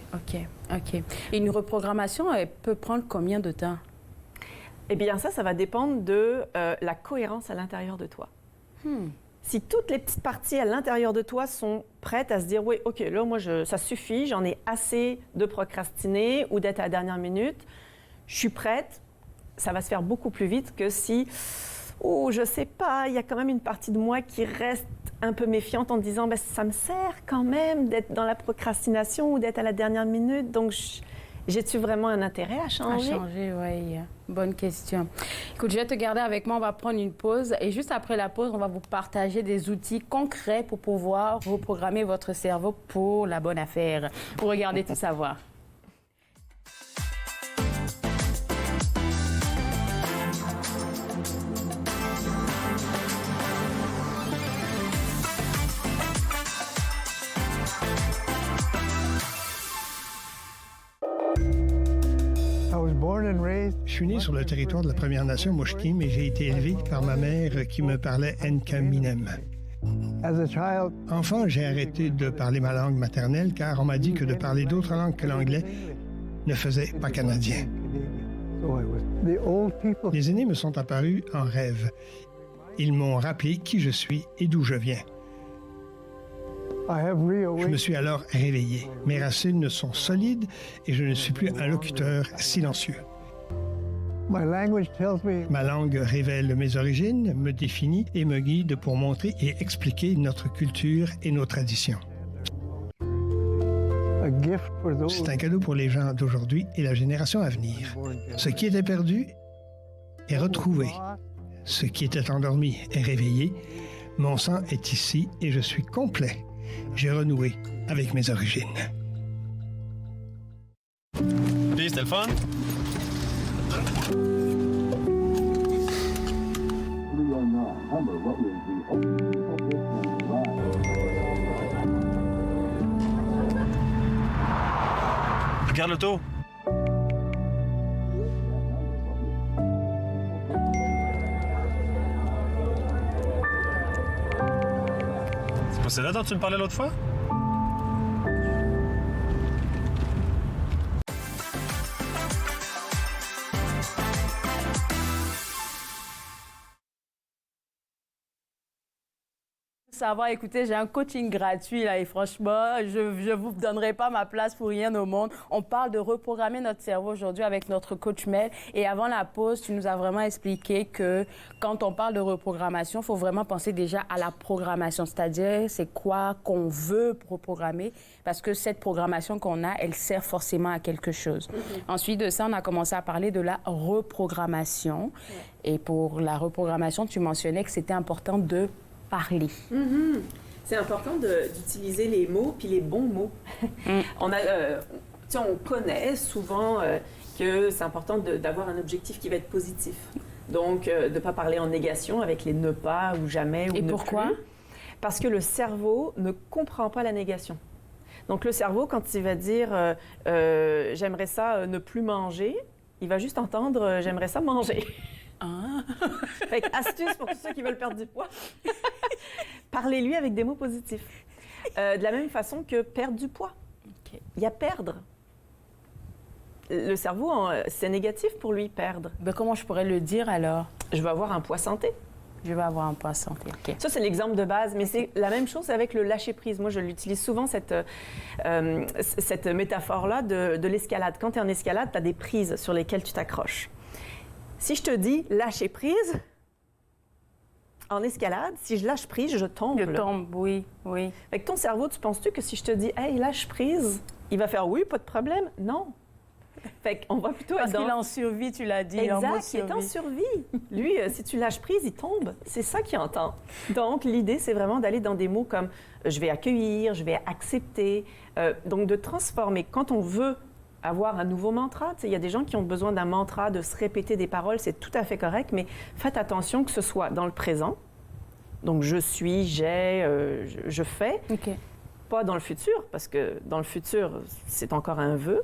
une reprogrammation, elle peut prendre combien de temps?
Eh bien, ça va dépendre de la cohérence à l'intérieur de toi. Si toutes les petites parties à l'intérieur de toi sont prêtes à se dire, oui, OK, là, moi, ça suffit, j'en ai assez de procrastiner ou d'être à la dernière minute, je suis prête, ça va se faire beaucoup plus vite que si... Oh, je sais pas, il y a quand même une partie de moi qui reste un peu méfiante en disant, ben, ça me sert quand même d'être dans la procrastination ou d'être à la dernière minute, donc j'ai-tu vraiment un intérêt à changer?
À changer, oui. Bonne question. Écoute, je vais te garder avec moi, on va prendre une pause et juste après la pause, on va vous partager des outils concrets pour pouvoir reprogrammer votre cerveau pour la bonne affaire. Pour regarder tout savoir.
Je suis né sur le territoire de la Première Nation Musqueam et j'ai été élevé par ma mère qui me parlait Nkaminem. Enfant, j'ai arrêté de parler ma langue maternelle car on m'a dit que de parler d'autres langues que l'anglais ne faisait pas canadien. Les aînés me sont apparus en rêve. Ils m'ont rappelé qui je suis et d'où je viens. Je me suis alors réveillé. Mes racines sont solides et je ne suis plus un locuteur silencieux. Ma langue révèle mes origines, me définit et me guide pour montrer et expliquer notre culture et nos traditions. C'est un cadeau pour les gens d'aujourd'hui et la génération à venir. Ce qui était perdu est retrouvé. Ce qui était endormi est réveillé. Mon sang est ici et je suis complet. J'ai renoué avec mes origines.
Puis, c'était le fun? Regarde l'auto. C'est pas celle-là dont tu me parlais l'autre fois?
Savoir, écoutez, j'ai un coaching gratuit là et franchement, je vous donnerai pas ma place pour rien au monde. On parle de reprogrammer notre cerveau aujourd'hui avec notre coach Mel et avant la pause, tu nous as vraiment expliqué que quand on parle de reprogrammation, il faut vraiment penser déjà à la programmation, c'est-à-dire c'est quoi qu'on veut reprogrammer parce que cette programmation qu'on a, elle sert forcément à quelque chose. Ensuite de ça, on a commencé à parler de la reprogrammation et pour la reprogrammation, tu mentionnais que c'était important de parler.
C'est important d'utiliser les mots puis les bons mots. On connaît souvent que c'est important d'avoir un objectif qui va être positif. Donc, de ne pas parler en négation avec les ne pas ou jamais ou
et
ne
pourquoi?
Plus. Parce que le cerveau ne comprend pas la négation. Donc, le cerveau, quand il va dire j'aimerais ça ne plus manger, il va juste entendre j'aimerais ça manger. Fait astuce pour tous ceux qui veulent perdre du poids. Parlez-lui avec des mots positifs. De la même façon que perdre du poids. Il y a perdre. Le cerveau, c'est négatif pour lui, perdre.
Ben, comment je pourrais le dire alors?
Je vais avoir un poids santé.
Je vais avoir un poids santé, OK.
Ça, c'est l'exemple de base, mais c'est la même chose avec le lâcher-prise. Moi, je l'utilise souvent, cette métaphore-là de l'escalade. Quand tu es en escalade, tu as des prises sur lesquelles tu t'accroches. Si je te dis lâcher prise, en escalade, si je lâche prise, je tombe.
Je tombe, oui, oui.
Fait que ton cerveau, tu penses-tu que si je te dis hey, lâche prise, il va faire oui, pas de problème? Non. Fait qu'on va plutôt
Parce
être dans...
qu'il est en survie, tu l'as dit.
Exact, il est en survie. Lui, si tu lâches prise, il tombe. C'est ça qu'il entend. Donc, l'idée, c'est vraiment d'aller dans des mots comme je vais accueillir, je vais accepter. Donc, de transformer. Quand on veut avoir un nouveau mantra. Il y a des gens qui ont besoin d'un mantra, de se répéter des paroles, c'est tout à fait correct, mais faites attention que ce soit dans le présent. Donc, je suis, j'ai, je fais.
Okay.
Pas dans le futur, parce que dans le futur, c'est encore un vœu.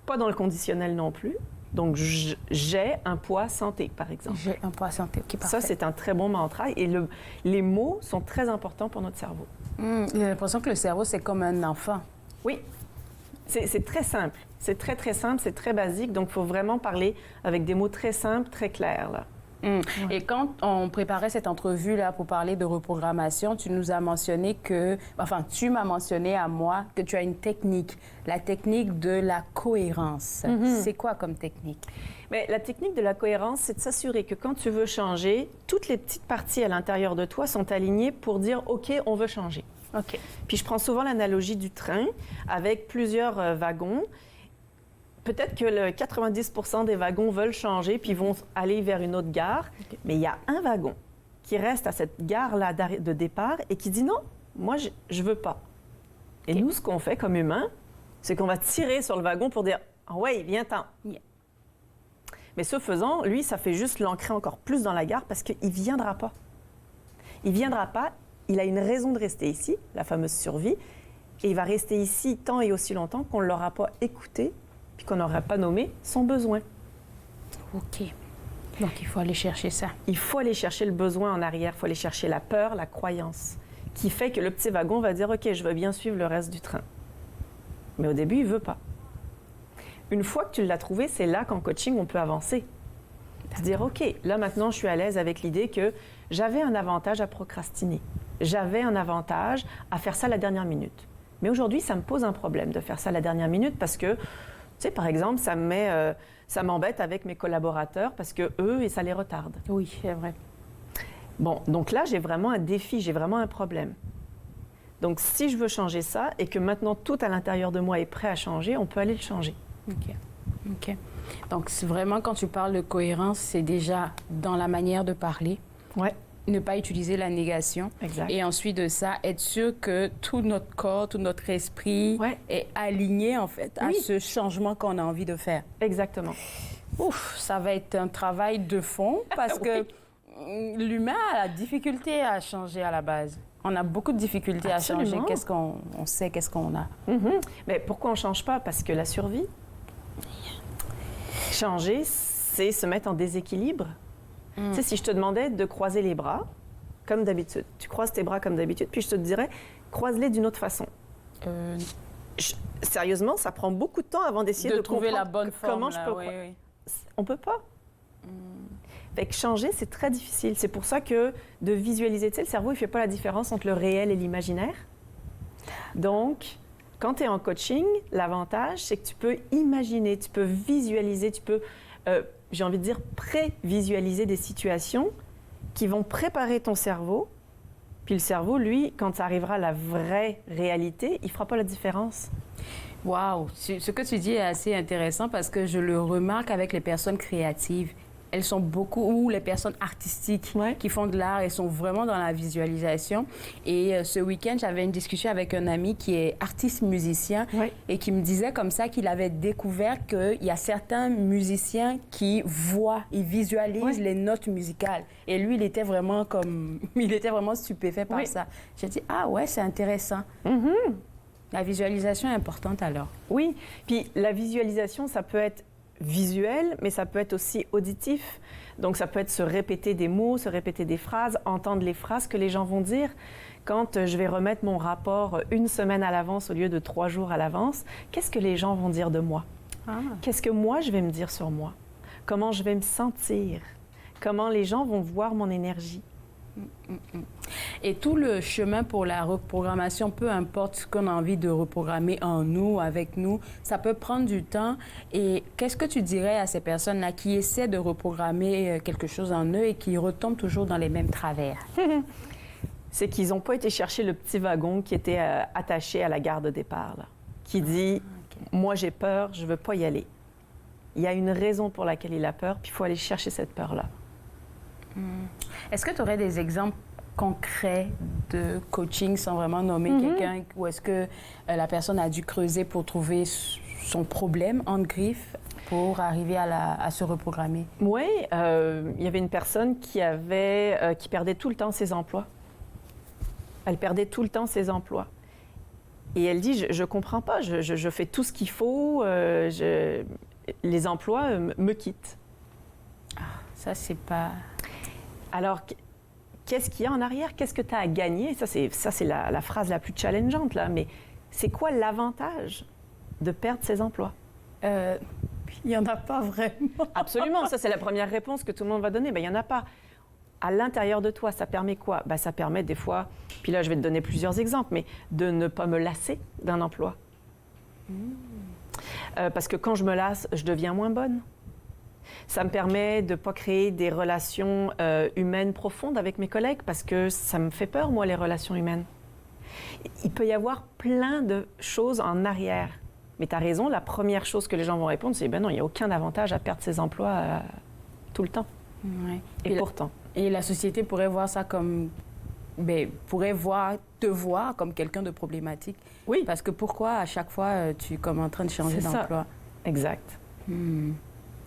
Pas dans le conditionnel non plus. Donc, j'ai un poids santé, par exemple.
J'ai un poids santé, OK, parfait.
Ça, c'est un très bon mantra. Et les mots sont très importants pour notre cerveau.
J'ai l'impression que le cerveau, c'est comme un enfant.
Oui. C'est très simple. C'est très, très simple, c'est très basique. Donc, il faut vraiment parler avec des mots très simples, très clairs, là.
Et quand on préparait cette entrevue-là pour parler de reprogrammation, tu nous as mentionné tu m'as mentionné à moi que tu as une technique, la technique de la cohérence. C'est quoi comme technique?
Bien, la technique de la cohérence, c'est de s'assurer que quand tu veux changer, toutes les petites parties à l'intérieur de toi sont alignées pour dire « OK, on veut changer ».
OK.
Puis je prends souvent l'analogie du train avec plusieurs wagons. Peut-être que le 90% des wagons veulent changer puis vont aller vers une autre gare, mais il y a un wagon qui reste à cette gare-là de départ et qui dit non, moi, je veux pas. Et nous, ce qu'on fait comme humains, c'est qu'on va tirer sur le wagon pour dire « ouais, viens-t'en ». Mais ce faisant, lui, ça fait juste l'ancrer encore plus dans la gare parce qu'il ne viendra pas. Il ne viendra pas, il a une raison de rester ici, la fameuse survie, et il va rester ici tant et aussi longtemps qu'on ne l'aura pas écouté puis qu'on n'aura pas nommé son besoin.
OK. Donc, il faut aller chercher ça.
Il faut aller chercher le besoin en arrière, il faut aller chercher la peur, la croyance, qui fait que le petit wagon va dire « OK, je veux bien suivre le reste du train ». Mais au début, il ne veut pas. Une fois que tu l'as trouvé, c'est là qu'en coaching, on peut avancer. Se dire « OK, là maintenant, je suis à l'aise avec l'idée que j'avais un avantage à procrastiner. j'avais un avantage à faire ça à la dernière minute. Mais aujourd'hui, ça me pose un problème de faire ça à la dernière minute parce que, tu sais, par exemple, ça m'embête avec mes collaborateurs parce que eux, et ça les retarde.
Oui, c'est vrai.
Bon, donc là, j'ai vraiment un défi, j'ai vraiment un problème. Donc, si je veux changer ça et que maintenant tout à l'intérieur de moi est prêt à changer, on peut aller le changer.
OK. Donc, vraiment, quand tu parles de cohérence, c'est déjà dans la manière de parler.
Ouais.
Ne pas utiliser la négation.
Exact.
Et ensuite de ça, être sûr que tout notre corps, tout notre esprit est aligné, en fait, à ce changement qu'on a envie de faire.
Exactement.
Ouf, ça va être un travail de fond parce que l'humain a la difficulté à changer à la base. On a beaucoup de difficultés à changer. Qu'est-ce qu'on sait, qu'est-ce qu'on a.
Mais pourquoi on ne change pas? Parce que la survie. Changer, c'est se mettre en déséquilibre. Tu sais, si je te demandais de croiser les bras, comme d'habitude, tu croises tes bras comme d'habitude, puis je te dirais, croise-les d'une autre façon. Sérieusement, ça prend beaucoup de temps avant d'essayer de
trouver
comprendre
la bonne forme.
Comment je peux...
Oui.
On peut pas. Fait que changer, c'est très difficile. C'est pour ça que de visualiser, tu sais, le cerveau, il fait pas la différence entre le réel et l'imaginaire. Donc, quand tu es en coaching, l'avantage, c'est que tu peux imaginer, tu peux visualiser, tu peux, j'ai envie de dire, pré-visualiser des situations qui vont préparer ton cerveau. Puis le cerveau, lui, quand ça arrivera à la vraie réalité, il fera pas la différence.
Wow! Ce que tu dis est assez intéressant parce que je le remarque avec les personnes créatives. Elles sont beaucoup, ou les personnes artistiques qui font de l'art, elles sont vraiment dans la visualisation. Et ce week-end, j'avais une discussion avec un ami qui est artiste-musicien et qui me disait comme ça qu'il avait découvert qu'il y a certains musiciens qui voient, ils visualisent les notes musicales. Et lui, il était vraiment stupéfait par ça. J'ai dit, ah ouais, c'est intéressant. La visualisation est importante alors.
Oui, puis la visualisation, ça peut être visuel, mais ça peut être aussi auditif. Donc, ça peut être se répéter des mots, se répéter des phrases, entendre les phrases que les gens vont dire. Quand je vais remettre mon rapport 1 semaine à l'avance au lieu de 3 jours à l'avance, qu'est-ce que les gens vont dire de moi? Qu'est-ce que moi, je vais me dire sur moi? Comment je vais me sentir? Comment les gens vont voir mon énergie?
Et tout le chemin pour la reprogrammation, peu importe ce qu'on a envie de reprogrammer en nous, avec nous, ça peut prendre du temps. Et qu'est-ce que tu dirais à ces personnes-là qui essaient de reprogrammer quelque chose en eux et qui retombent toujours dans les mêmes travers?
C'est qu'ils n'ont pas été chercher le petit wagon qui était attaché à la gare de départ, là, qui dit « Moi, j'ai peur, je ne veux pas y aller ». Il y a une raison pour laquelle il a peur, puis il faut aller chercher cette peur-là.
Est-ce que tu aurais des exemples concrets de coaching sans vraiment nommer quelqu'un, ou est-ce que la personne a dû creuser pour trouver son problème en griffes pour arriver à se reprogrammer?
Oui, il y avait une personne qui perdait tout le temps ses emplois. Elle perdait tout le temps ses emplois. Et elle dit, je comprends pas, je fais tout ce qu'il faut, les emplois me quittent.
Ça, c'est pas...
Alors, qu'est-ce qu'il y a en arrière? Qu'est-ce que tu as à gagner? Ça, c'est la phrase la plus challengeante, là. Mais c'est quoi l'avantage de perdre ses emplois?
Il n'y en a pas vraiment.
Absolument. Ça, c'est la première réponse que tout le monde va donner. Bien, il n'y en a pas. À l'intérieur de toi, ça permet quoi? Ben, ça permet des fois, puis là, je vais te donner plusieurs exemples, mais de ne pas me lasser d'un emploi. Parce que quand je me lasse, je deviens moins bonne. Ça me permet de ne pas créer des relations humaines profondes avec mes collègues parce que ça me fait peur, moi, les relations humaines. Il peut y avoir plein de choses en arrière. Mais tu as raison, la première chose que les gens vont répondre, c'est « ben non, il n'y a aucun avantage à perdre ses emplois tout le temps.
Ouais. »
Et pourtant.
Et la société pourrait voir ça comme... te voir comme quelqu'un de problématique.
Oui.
Parce que pourquoi, à chaque fois, tu es comme en train de changer d'emploi?
Exact.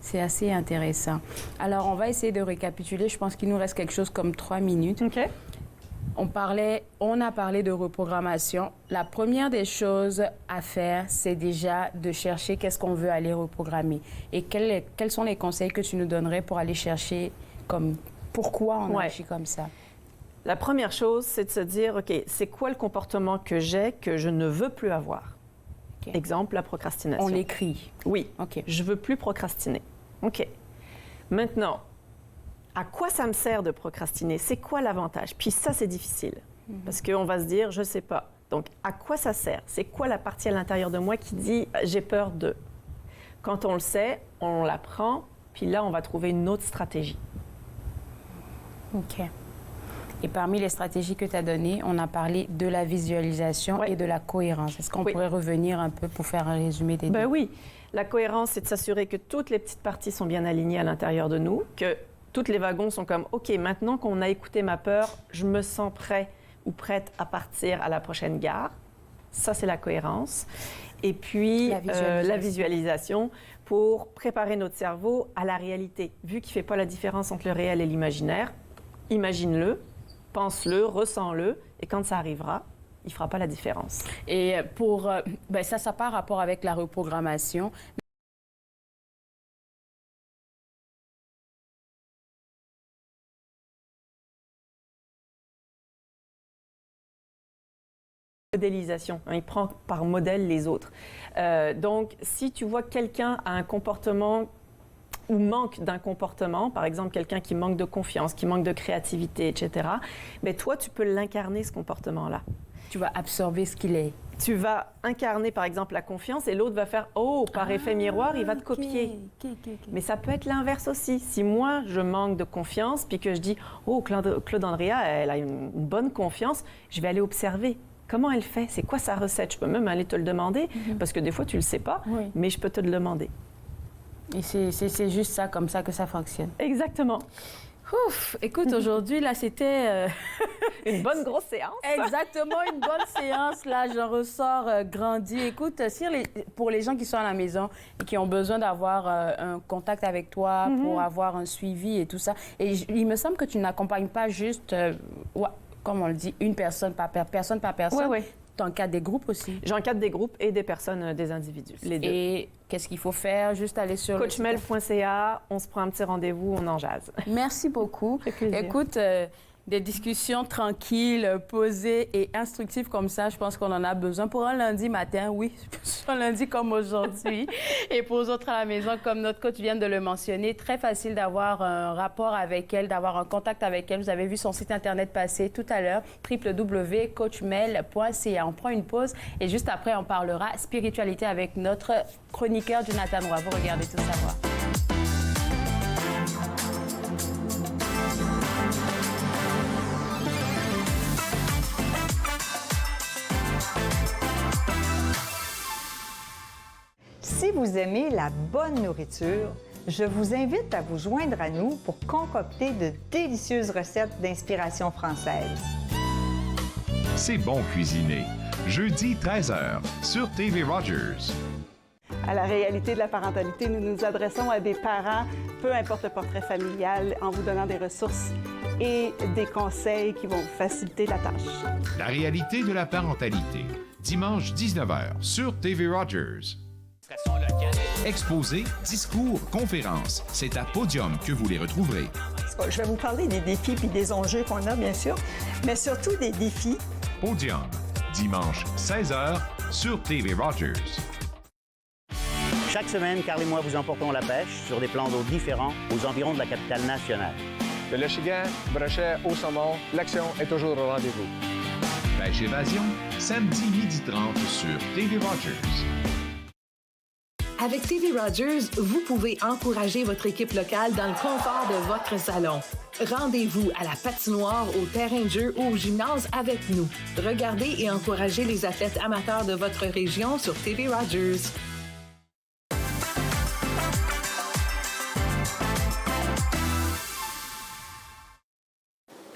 C'est assez intéressant. Alors, on va essayer de récapituler. Je pense qu'il nous reste quelque chose comme 3 minutes.
OK.
On a parlé de reprogrammation. La première des choses à faire, c'est déjà de chercher qu'est-ce qu'on veut aller reprogrammer. Et quels sont les conseils que tu nous donnerais pour aller chercher comme pourquoi on agit comme ça?
La première chose, c'est de se dire, OK, c'est quoi le comportement que j'ai que je ne veux plus avoir? Okay. Exemple, la procrastination.
On l'écrit.
Oui.
OK.
Je veux plus procrastiner. OK. Maintenant, à quoi ça me sert de procrastiner? C'est quoi l'avantage? Puis ça, c'est difficile. Parce qu'on va se dire, je ne sais pas. Donc, à quoi ça sert? C'est quoi la partie à l'intérieur de moi qui dit, j'ai peur de? Quand on le sait, on l'apprend, puis là, on va trouver une autre stratégie.
OK. Et parmi les stratégies que tu as données, on a parlé de la visualisation et de la cohérence. Est-ce qu'on pourrait revenir un peu pour faire un résumé des deux?
Oui. La cohérence, c'est de s'assurer que toutes les petites parties sont bien alignées à l'intérieur de nous, que tous les wagons sont comme, OK, maintenant qu'on a écouté ma peur, je me sens prêt ou prête à partir à la prochaine gare. Ça, c'est la cohérence. Et puis, la visualisation pour préparer notre cerveau à la réalité. Vu qu'il ne fait pas la différence entre le réel et l'imaginaire, imagine-le, pense-le, ressens-le, et quand ça arrivera, il ne fera pas la différence.
Et pour... ça n'a pas rapport avec la reprogrammation.
Modélisation. Il prend par modèle les autres. Donc, si tu vois quelqu'un a un comportement ou manque d'un comportement, par exemple quelqu'un qui manque de confiance, qui manque de créativité, etc., mais toi, tu peux l'incarner, ce comportement-là.
Tu vas absorber ce qu'il est.
Tu vas incarner, par exemple, la confiance et l'autre va faire « Oh, par effet miroir, il va te copier. » Mais ça peut être l'inverse aussi. Si moi, je manque de confiance, puis que je dis « Oh, Claude Andrea, elle a une bonne confiance, je vais aller observer. » Comment elle fait? C'est quoi sa recette? Je peux même aller te le demander, parce que des fois, tu ne le sais pas, mais je peux te le demander.
Et c'est juste ça, comme ça que ça fonctionne.
Exactement.
Ouf! Écoute, aujourd'hui, là, c'était...
une bonne grosse séance.
Exactement, une bonne séance. Là, j'en ressors grandi. Écoute, pour les gens qui sont à la maison et qui ont besoin d'avoir un contact avec toi, pour avoir un suivi et tout ça, et il me semble que tu n'accompagnes pas juste... comme on le dit, une personne par personne.
Oui.
Tu encadres des groupes aussi?
J'encadre des groupes et des personnes, des individus, les deux.
Et qu'est-ce qu'il faut faire? Juste aller sur
coachmel.ca, on se prend un petit rendez-vous, on en jase.
Merci beaucoup. Écoute, des discussions tranquilles, posées et instructives comme ça, je pense qu'on en a besoin pour un lundi matin, oui, un lundi comme aujourd'hui. Et pour les autres à la maison, comme notre coach vient de le mentionner, très facile d'avoir un rapport avec elle, d'avoir un contact avec elle. Vous avez vu son site Internet passer tout à l'heure, www.coachmel.ca. On prend une pause et juste après, on parlera spiritualité avec notre chroniqueur Jonathan Roy. Vous regardez Tout savoir.
Si vous aimez la bonne nourriture, je vous invite à vous joindre à nous pour concocter de délicieuses recettes d'inspiration française.
C'est bon cuisiner. Jeudi 13h sur TV Rogers.
À la réalité de la parentalité, nous nous adressons à des parents, peu importe le portrait familial, en vous donnant des ressources et des conseils qui vont vous faciliter la tâche.
La réalité de la parentalité. Dimanche 19h sur TV Rogers. Exposés, discours, conférences, c'est à Podium que vous les retrouverez.
Je vais vous parler des défis puis des enjeux qu'on a, bien sûr, mais surtout des défis.
Podium, dimanche 16h sur TV Rogers.
Chaque semaine, Carl et moi vous emportons la pêche sur des plans d'eau différents aux environs de la capitale nationale.
De l'Ochigan, brochet au saumon, l'action est toujours au rendez-vous.
Pêche Évasion, samedi 12h30 sur TV Rogers.
Avec TV Rogers, vous pouvez encourager votre équipe locale dans le confort de votre salon. Rendez-vous à la patinoire, au terrain de jeu ou au gymnase avec nous. Regardez et encouragez les athlètes amateurs de votre région sur TV Rogers.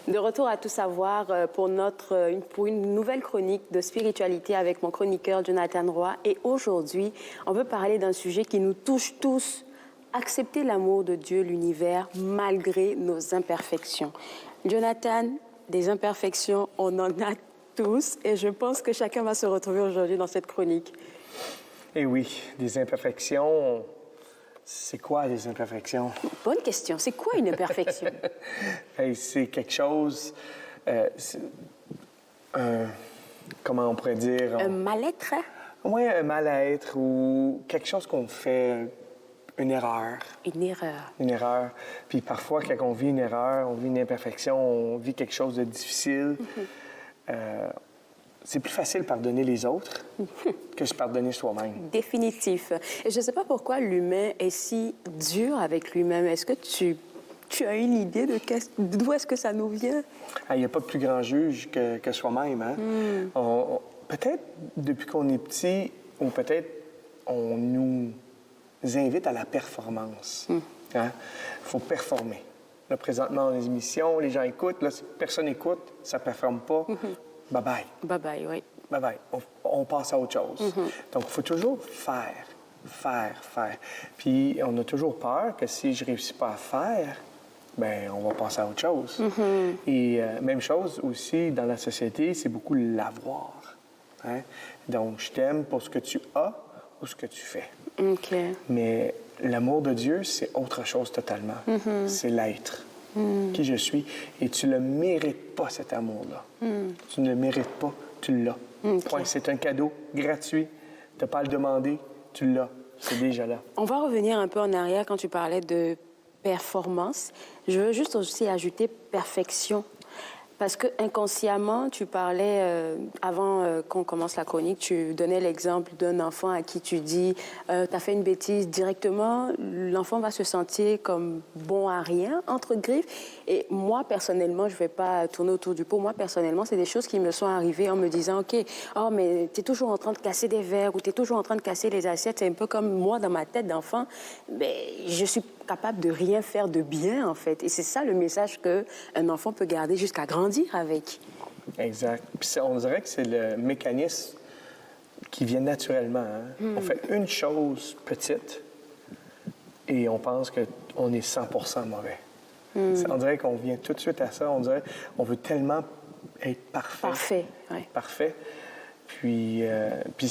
De retour à Tout savoir pour une nouvelle chronique de spiritualité avec mon chroniqueur Jonathan Roy. Et aujourd'hui, on veut parler d'un sujet qui nous touche tous. Accepter l'amour de Dieu, l'univers, malgré nos imperfections. Jonathan, des imperfections, on en a tous. Et je pense que chacun va se retrouver aujourd'hui dans cette chronique.
Eh oui, des imperfections... C'est quoi les imperfections?
Bonne question. C'est quoi une imperfection?
C'est quelque chose... comment on pourrait dire?
Un mal-être?
Oui, un mal-être ou quelque chose qu'on fait... Une erreur.
Une erreur.
Une erreur. Puis parfois, quand on vit une erreur, on vit une imperfection, on vit quelque chose de difficile. c'est plus facile de pardonner les autres que se pardonner soi-même.
Définitif. Et je ne sais pas pourquoi l'humain est si dur avec lui-même. Est-ce que tu as une idée d'où est-ce que ça nous vient?
Il n'y a pas de plus grand juge que soi-même. Hein? Peut-être depuis qu'on est petit, ou peut-être on nous invite à la performance. Hein? Il faut performer. Là, présentement, on a des émissions, les gens écoutent. Là, si personne n'écoute, ça ne performe pas. Bye-bye.
Bye-bye, oui.
Bye-bye. On passe à autre chose. Donc, il faut toujours faire. Puis, on a toujours peur que si je ne réussis pas à faire, bien, on va passer à autre chose. Et même chose aussi dans la société, c'est beaucoup l'avoir. Hein? Donc, je t'aime pour ce que tu as ou ce que tu fais.
OK.
Mais l'amour de Dieu, c'est autre chose totalement. C'est l'être. Qui je suis. Et tu ne le mérites pas, cet amour-là. Tu ne le mérites pas, tu l'as. Point. C'est un cadeau gratuit. Tu n'as pas à le demander, tu l'as. C'est déjà là.
On va revenir un peu en arrière quand tu parlais de performance. Je veux juste aussi ajouter perfection. Parce que inconsciemment, tu parlais, avant qu'on commence la chronique, tu donnais l'exemple d'un enfant à qui tu dis tu as fait une bêtise directement, l'enfant va se sentir comme bon à rien, entre griffes. Et moi, personnellement, je ne vais pas tourner autour du pot, moi, personnellement, c'est des choses qui me sont arrivées en me disant OK, oh, mais tu es toujours en train de casser des verres ou tu es toujours en train de casser les assiettes. C'est un peu comme moi, dans ma tête d'enfant, mais je suis capable de rien faire de bien, en fait. Et c'est ça le message qu'un enfant peut garder jusqu'à grandir avec.
Exact. Puis on dirait que c'est le mécanisme qui vient naturellement. Hein? On fait une chose petite et on pense qu'on est 100% mauvais. On dirait qu'on vient tout de suite à ça. On dirait qu'on veut tellement être parfait.
Parfait, oui.
Parfait. Puis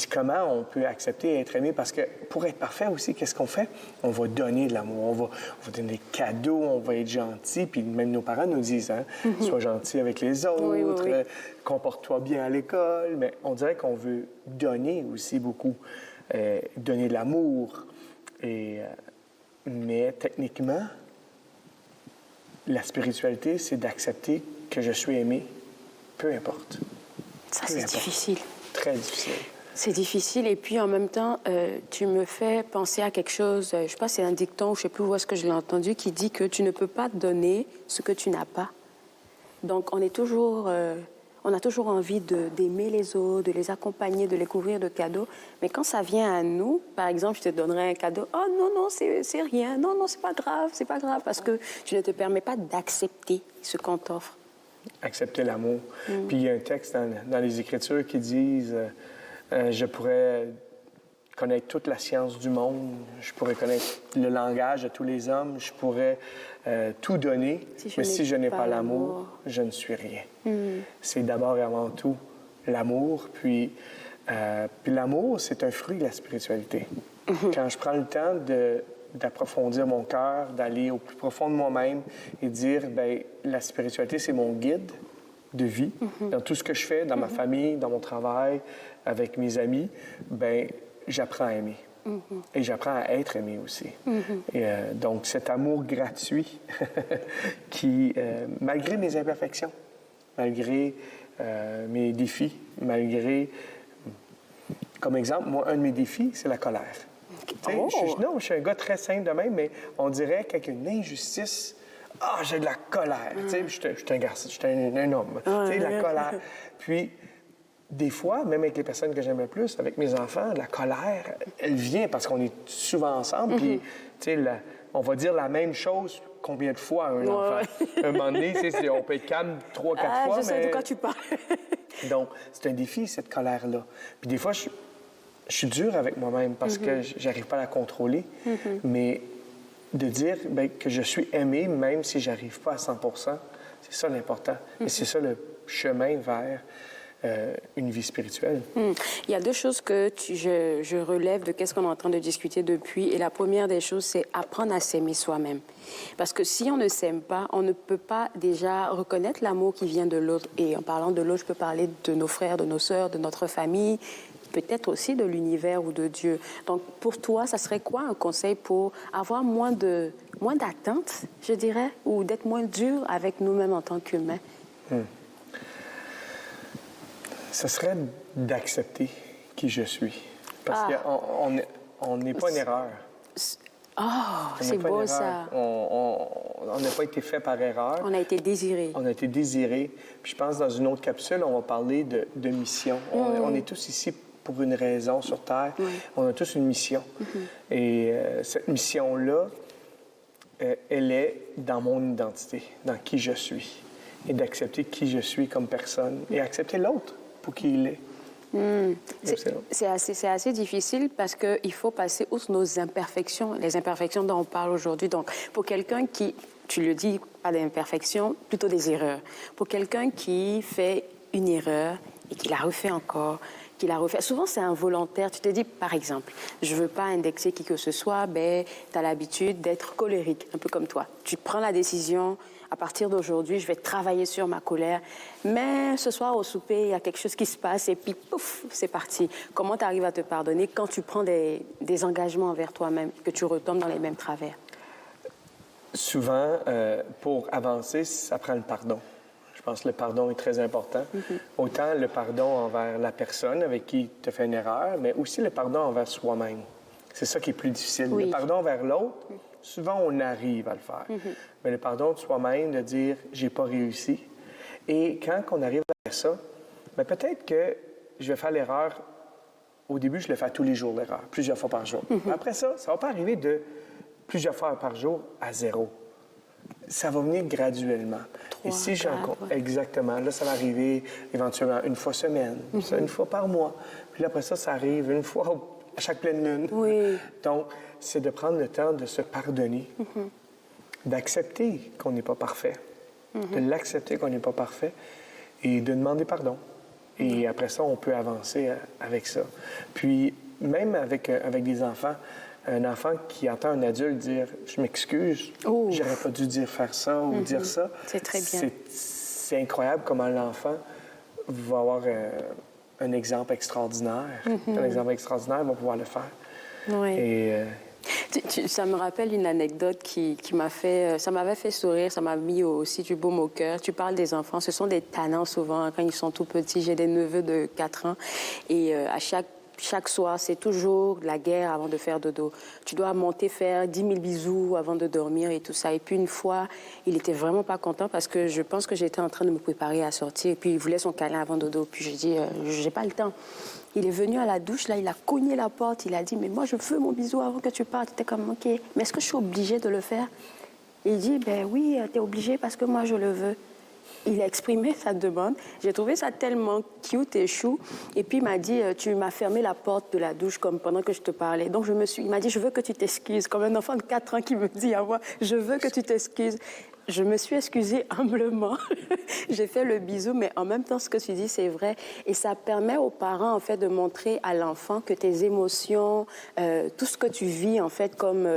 comment on peut accepter et être aimé? Parce que pour être parfait aussi, qu'est-ce qu'on fait? On va donner de l'amour, on va donner des cadeaux, on va être gentil. Puis même nos parents nous disent, hein, sois gentil avec les autres, comporte-toi bien à l'école. Mais on dirait qu'on veut donner aussi beaucoup, donner de l'amour. Mais techniquement, la spiritualité, c'est d'accepter que je suis aimé, peu importe.
Ça, c'est difficile.
Très difficile.
C'est difficile. Et puis, en même temps, tu me fais penser à quelque chose, je ne sais pas, c'est un dicton, je ne sais plus où est-ce que je l'ai entendu, qui dit que tu ne peux pas donner ce que tu n'as pas. Donc, on a toujours envie d'aimer les autres, de les accompagner, de les couvrir de cadeaux. Mais quand ça vient à nous, par exemple, je te donnerais un cadeau. « Oh non, c'est rien. Non, c'est pas grave, parce que tu ne te permets pas d'accepter ce qu'on t'offre. »
Accepter l'amour. Puis il y a un texte dans les Écritures qui disent je pourrais connaître toute la science du monde, je pourrais connaître le langage de tous les hommes, je pourrais tout donner, mais si je n'ai pas l'amour, je ne suis rien. C'est d'abord et avant tout l'amour, puis l'amour, c'est un fruit de la spiritualité. Quand je prends le temps d'approfondir mon cœur, d'aller au plus profond de moi-même et dire, bien, la spiritualité, c'est mon guide de vie. Dans tout ce que je fais, dans ma famille, dans mon travail, avec mes amis, bien, j'apprends à aimer. Et j'apprends à être aimé aussi. Et, donc, cet amour gratuit qui, malgré mes imperfections, malgré mes défis, malgré... Comme exemple, moi, un de mes défis, c'est la colère. Je suis un gars très simple de même, mais on dirait qu'avec une injustice, j'ai de la colère. Je suis un garçon, je suis un homme. La colère. Puis, des fois, même avec les personnes que j'aime le plus, avec mes enfants, la colère, elle vient parce qu'on est souvent ensemble. Puis, on va dire la même chose combien de fois à un enfant. Un moment donné, on peut être calme 3-4 fois.
Je sais de quoi tu parles.
Donc, c'est un défi, cette colère-là. Puis, des fois, je suis dur avec moi-même parce que j'arrive pas à la contrôler. Mais de dire que je suis aimé, même si j'arrive pas à 100%, c'est ça l'important. Et c'est ça le chemin vers une vie spirituelle.
Il y a deux choses que je relève de qu'est-ce qu'on est en train de discuter depuis. Et la première des choses, c'est apprendre à s'aimer soi-même. Parce que si on ne s'aime pas, on ne peut pas déjà reconnaître l'amour qui vient de l'autre. Et en parlant de l'autre, je peux parler de nos frères, de nos sœurs, de notre famille, peut-être aussi de l'univers ou de Dieu. Donc, pour toi, ça serait quoi un conseil pour avoir moins d'attentes, je dirais, ou d'être moins dur avec nous-mêmes en tant qu'humains?
Ce serait d'accepter qui je suis. Parce qu'on n'est pas une erreur.
C'est beau ça.
On n'a pas été fait par erreur.
On a été désiré.
On a été désiré. Puis je pense dans une autre capsule, on va parler de mission. On est tous ici pour une raison sur Terre. On a tous une mission. Et cette mission-là, elle est dans mon identité, dans qui je suis. Et d'accepter qui je suis comme personne et accepter l'autre pour qui il est.
C'est assez difficile parce qu'il faut passer outre nos imperfections, les imperfections dont on parle aujourd'hui. Donc, pour quelqu'un qui, tu le dis, pas d'imperfections, plutôt des erreurs. Pour quelqu'un qui fait une erreur et qui la refait encore, qui la refait, souvent c'est involontaire. Tu te dis, par exemple, je veux pas indexer qui que ce soit, ben, tu as l'habitude d'être colérique, un peu comme toi. Tu prends la décision... À partir d'aujourd'hui, je vais travailler sur ma colère. Mais ce soir, au souper, il y a quelque chose qui se passe et puis, pouf, c'est parti. Comment tu arrives à te pardonner quand tu prends des engagements envers toi-même, que tu retombes dans les mêmes travers?
Souvent, pour avancer, ça prend le pardon. Je pense que le pardon est très important. Autant le pardon envers la personne avec qui tu as fait une erreur, mais aussi le pardon envers soi-même. C'est ça qui est plus difficile. Le pardon envers l'autre, souvent, on arrive à le faire. Mais le pardon de soi-même, de dire « j'ai pas réussi ». Et quand on arrive à ça, bien, peut-être que je vais faire l'erreur. Au début, je le fais tous les jours, l'erreur, plusieurs fois par jour. Après ça ne va pas arriver de plusieurs fois par jour à 0. Ça va venir graduellement.
3,
et si
4,
Exactement. Là, ça va arriver éventuellement une fois semaine, une fois par mois. Puis là, après ça, ça arrive une fois à chaque pleine lune. Donc, c'est de prendre le temps de se pardonner, d'accepter qu'on n'est pas parfait, de l'accepter qu'on n'est pas parfait et de demander pardon. Et après ça, on peut avancer avec ça. Puis, même avec des enfants, un enfant qui entend un adulte dire « je m'excuse, j'aurais pas dû faire ça ou dire ça »,
c'est très bien.
C'est incroyable comment l'enfant va avoir un exemple extraordinaire. Un exemple extraordinaire, va pouvoir le faire.
Oui.
Et,
ça me rappelle une anecdote qui m'a fait... ça m'avait fait sourire, ça m'a mis aussi du baume au cœur. Tu parles des enfants, ce sont des tannants souvent quand ils sont tout petits. J'ai des neveux de 4 ans et à chaque soir, c'est toujours la guerre avant de faire dodo. Tu dois monter faire 10 000 bisous avant de dormir et tout ça. Et puis une fois, il était vraiment pas content parce que je pense que j'étais en train de me préparer à sortir. Et puis il voulait son câlin avant dodo. Puis j'ai dit, j'ai pas le temps. Il est venu à la douche, là, il a cogné la porte. Il a dit, mais moi, je veux mon bisou avant que tu partes. J'étais comme, OK, mais est-ce que je suis obligée de le faire? Il dit, ben oui, t'es obligée parce que moi, je le veux. Il a exprimé sa demande. J'ai trouvé ça tellement cute et chou. Et puis, il m'a dit, tu m'as fermé la porte de la douche comme pendant que je te parlais. Donc, il m'a dit, je veux que tu t'excuses. Comme un enfant de 4 ans qui me dit à moi, je veux que tu t'excuses. Je me suis excusée humblement. J'ai fait le bisou, mais en même temps, ce que tu dis, c'est vrai. Et ça permet aux parents, en fait, de montrer à l'enfant que tes émotions, tout ce que tu vis, en fait, comme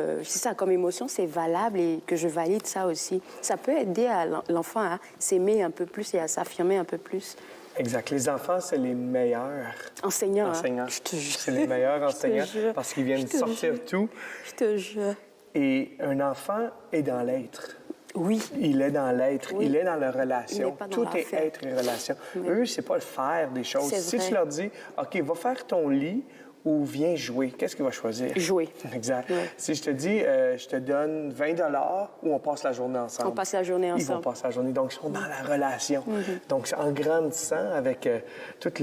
émotion, c'est valable et que je valide ça aussi. Ça peut aider à l'enfant à s'aimer un peu plus et à s'affirmer un peu plus.
Exact. Les enfants, c'est les meilleurs
enseignants.
Je te jure. C'est les meilleurs enseignants parce qu'ils viennent sortir tout.
Je te jure.
Et un enfant est dans l'être.
Oui.
Il est dans l'être,
oui.
Il est dans la relation.
Tout
est être et relation. Oui. Eux, c'est pas le faire des choses. Si tu leur dis, OK, va faire ton lit ou viens jouer, qu'est-ce qu'il va choisir?
Jouer.
Exact.
Oui.
Si je te dis, je te donne 20 $ ou on passe la journée ensemble.
On passe la journée ensemble.
Ils vont passer la journée. Donc, ils sont dans la relation. Donc, en grandissant avec toute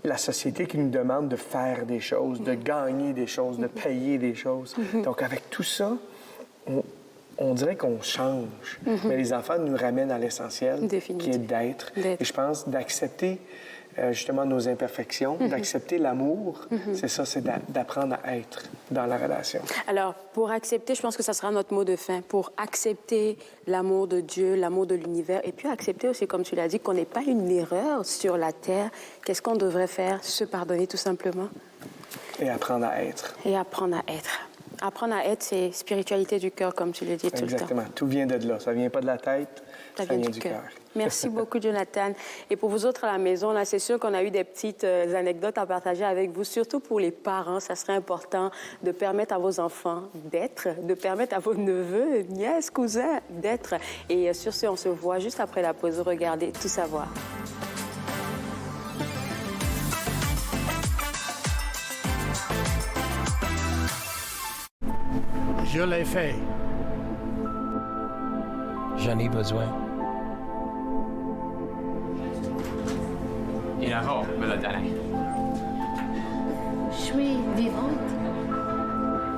la société qui nous demande de faire des choses, de gagner des choses, de payer des choses. Donc, avec tout ça, on dirait qu'on change, mais les enfants nous ramènent à l'essentiel, qui est d'être. Et je pense d'accepter justement nos imperfections, d'accepter l'amour, c'est ça, c'est d'apprendre à être dans la relation.
Alors, pour accepter, je pense que ça sera notre mot de fin, pour accepter l'amour de Dieu, l'amour de l'univers, et puis accepter aussi, comme tu l'as dit, qu'on n'est pas une erreur sur la terre. Qu'est-ce qu'on devrait faire? Se pardonner, tout simplement.
Et apprendre à être.
Et apprendre à être. Apprendre à être, c'est spiritualité du cœur, comme tu le dis tout le temps.
Exactement. Tout vient de là. Ça ne vient pas de la tête, ça vient du cœur.
Merci beaucoup, Jonathan. Et pour vous autres à la maison, là, c'est sûr qu'on a eu des petites anecdotes à partager avec vous, surtout pour les parents. Ça serait important de permettre à vos enfants d'être, de permettre à vos neveux, nièces, cousins d'être. Et sur ce, on se voit juste après la pause. Regardez Tout savoir.
Je l'ai fait.
J'en ai besoin.
Je suis vivante.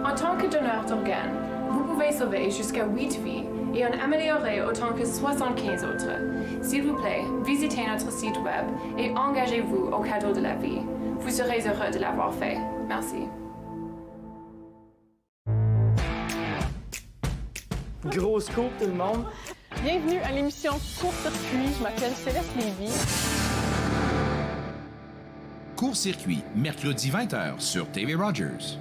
En tant que donneur d'organes, vous pouvez sauver jusqu'à 8 vies et en améliorer autant que 75 autres. S'il vous plaît, visitez notre site web et engagez-vous au cadeau de la vie. Vous serez heureux de l'avoir fait. Merci.
Gros scoop, tout le monde.
Bienvenue à l'émission Court-circuit. Je m'appelle Céleste Lévy.
Court-circuit, mercredi 20h sur TV Rogers.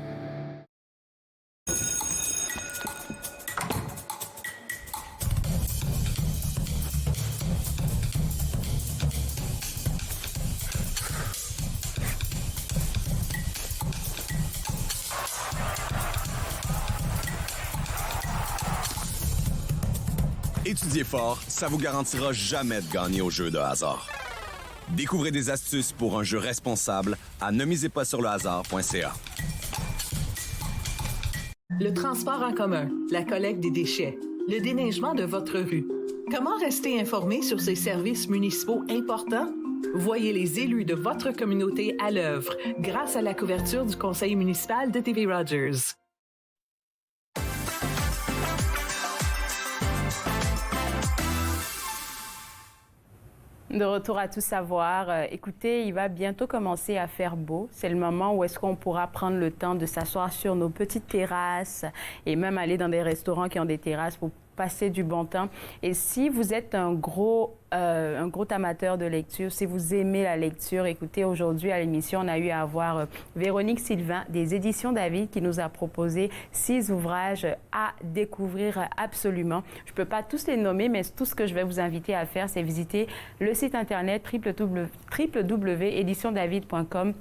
Étudiez fort, ça vous garantira jamais de gagner au jeu de hasard. Découvrez des astuces pour un jeu responsable à nemisezpassurlehasard.ca.
Le transport en commun, la collecte des déchets, le déneigement de votre rue. Comment rester informé sur ces services municipaux importants? Voyez les élus de votre communauté à l'œuvre grâce à la couverture du Conseil municipal de TV Rogers.
De retour à Tout savoir. Écoutez, il va bientôt commencer à faire beau. C'est le moment où est-ce qu'on pourra prendre le temps de s'asseoir sur nos petites terrasses et même aller dans des restaurants qui ont des terrasses pour passer du bon temps. Et si vous êtes un gros amateur de lecture, si vous aimez la lecture, écoutez, aujourd'hui à l'émission, on a eu à voir Véronique Sylvain des Éditions David qui nous a proposé 6 ouvrages à découvrir absolument. Je ne peux pas tous les nommer, mais tout ce que je vais vous inviter à faire, c'est visiter le site internet www.éditiondavid.com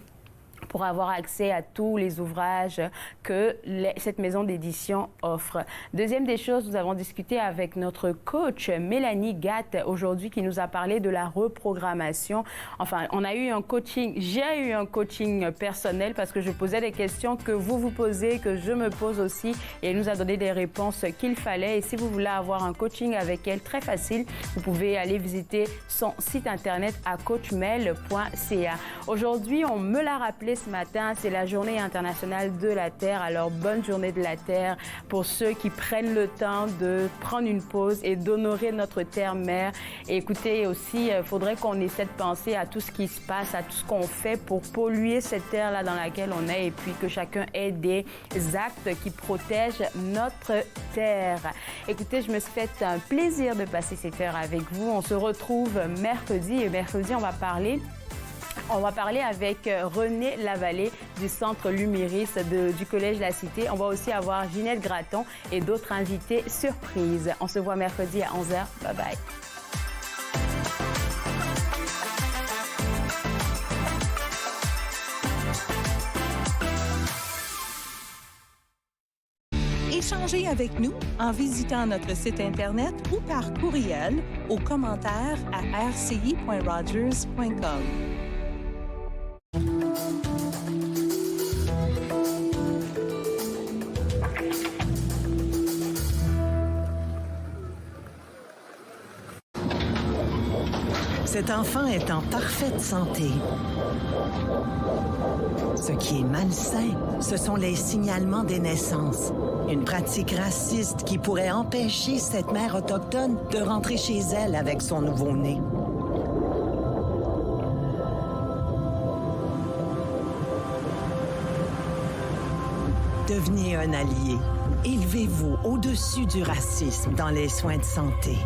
pour avoir accès à tous les ouvrages que cette maison d'édition offre. Deuxième des choses, nous avons discuté avec notre coach Mélanie Gatt aujourd'hui qui nous a parlé de la reprogrammation. Enfin, on a eu un coaching, j'ai eu un coaching personnel parce que je posais des questions que vous vous posez, que je me pose aussi et elle nous a donné des réponses qu'il fallait. Et si vous voulez avoir un coaching avec elle, très facile, vous pouvez aller visiter son site internet à coachmel.ca. Aujourd'hui, on me l'a rappelé ce matin, c'est la Journée internationale de la Terre. Alors, bonne journée de la Terre pour ceux qui prennent le temps de prendre une pause et d'honorer notre terre-mère. Et écoutez, aussi, il faudrait qu'on essaie de penser à tout ce qui se passe, à tout ce qu'on fait pour polluer cette terre-là dans laquelle on est et puis que chacun ait des actes qui protègent notre terre. Écoutez, je me suis fait un plaisir de passer cette heure avec vous. On se retrouve mercredi et mercredi, on va parler avec René Lavallée du Centre Lumiris du Collège La Cité. On va aussi avoir Ginette Gratton et d'autres invités surprises. On se voit mercredi à 11h. Bye bye.
Échangez avec nous en visitant notre site Internet ou par courriel aux commentaires à rci.rogers.com.
Cet enfant est en parfaite santé. Ce qui est malsain, ce sont les signalements des naissances. Une pratique raciste qui pourrait empêcher cette mère autochtone de rentrer chez elle avec son nouveau-né. Devenez un allié. Élevez-vous au-dessus du racisme dans les soins de santé.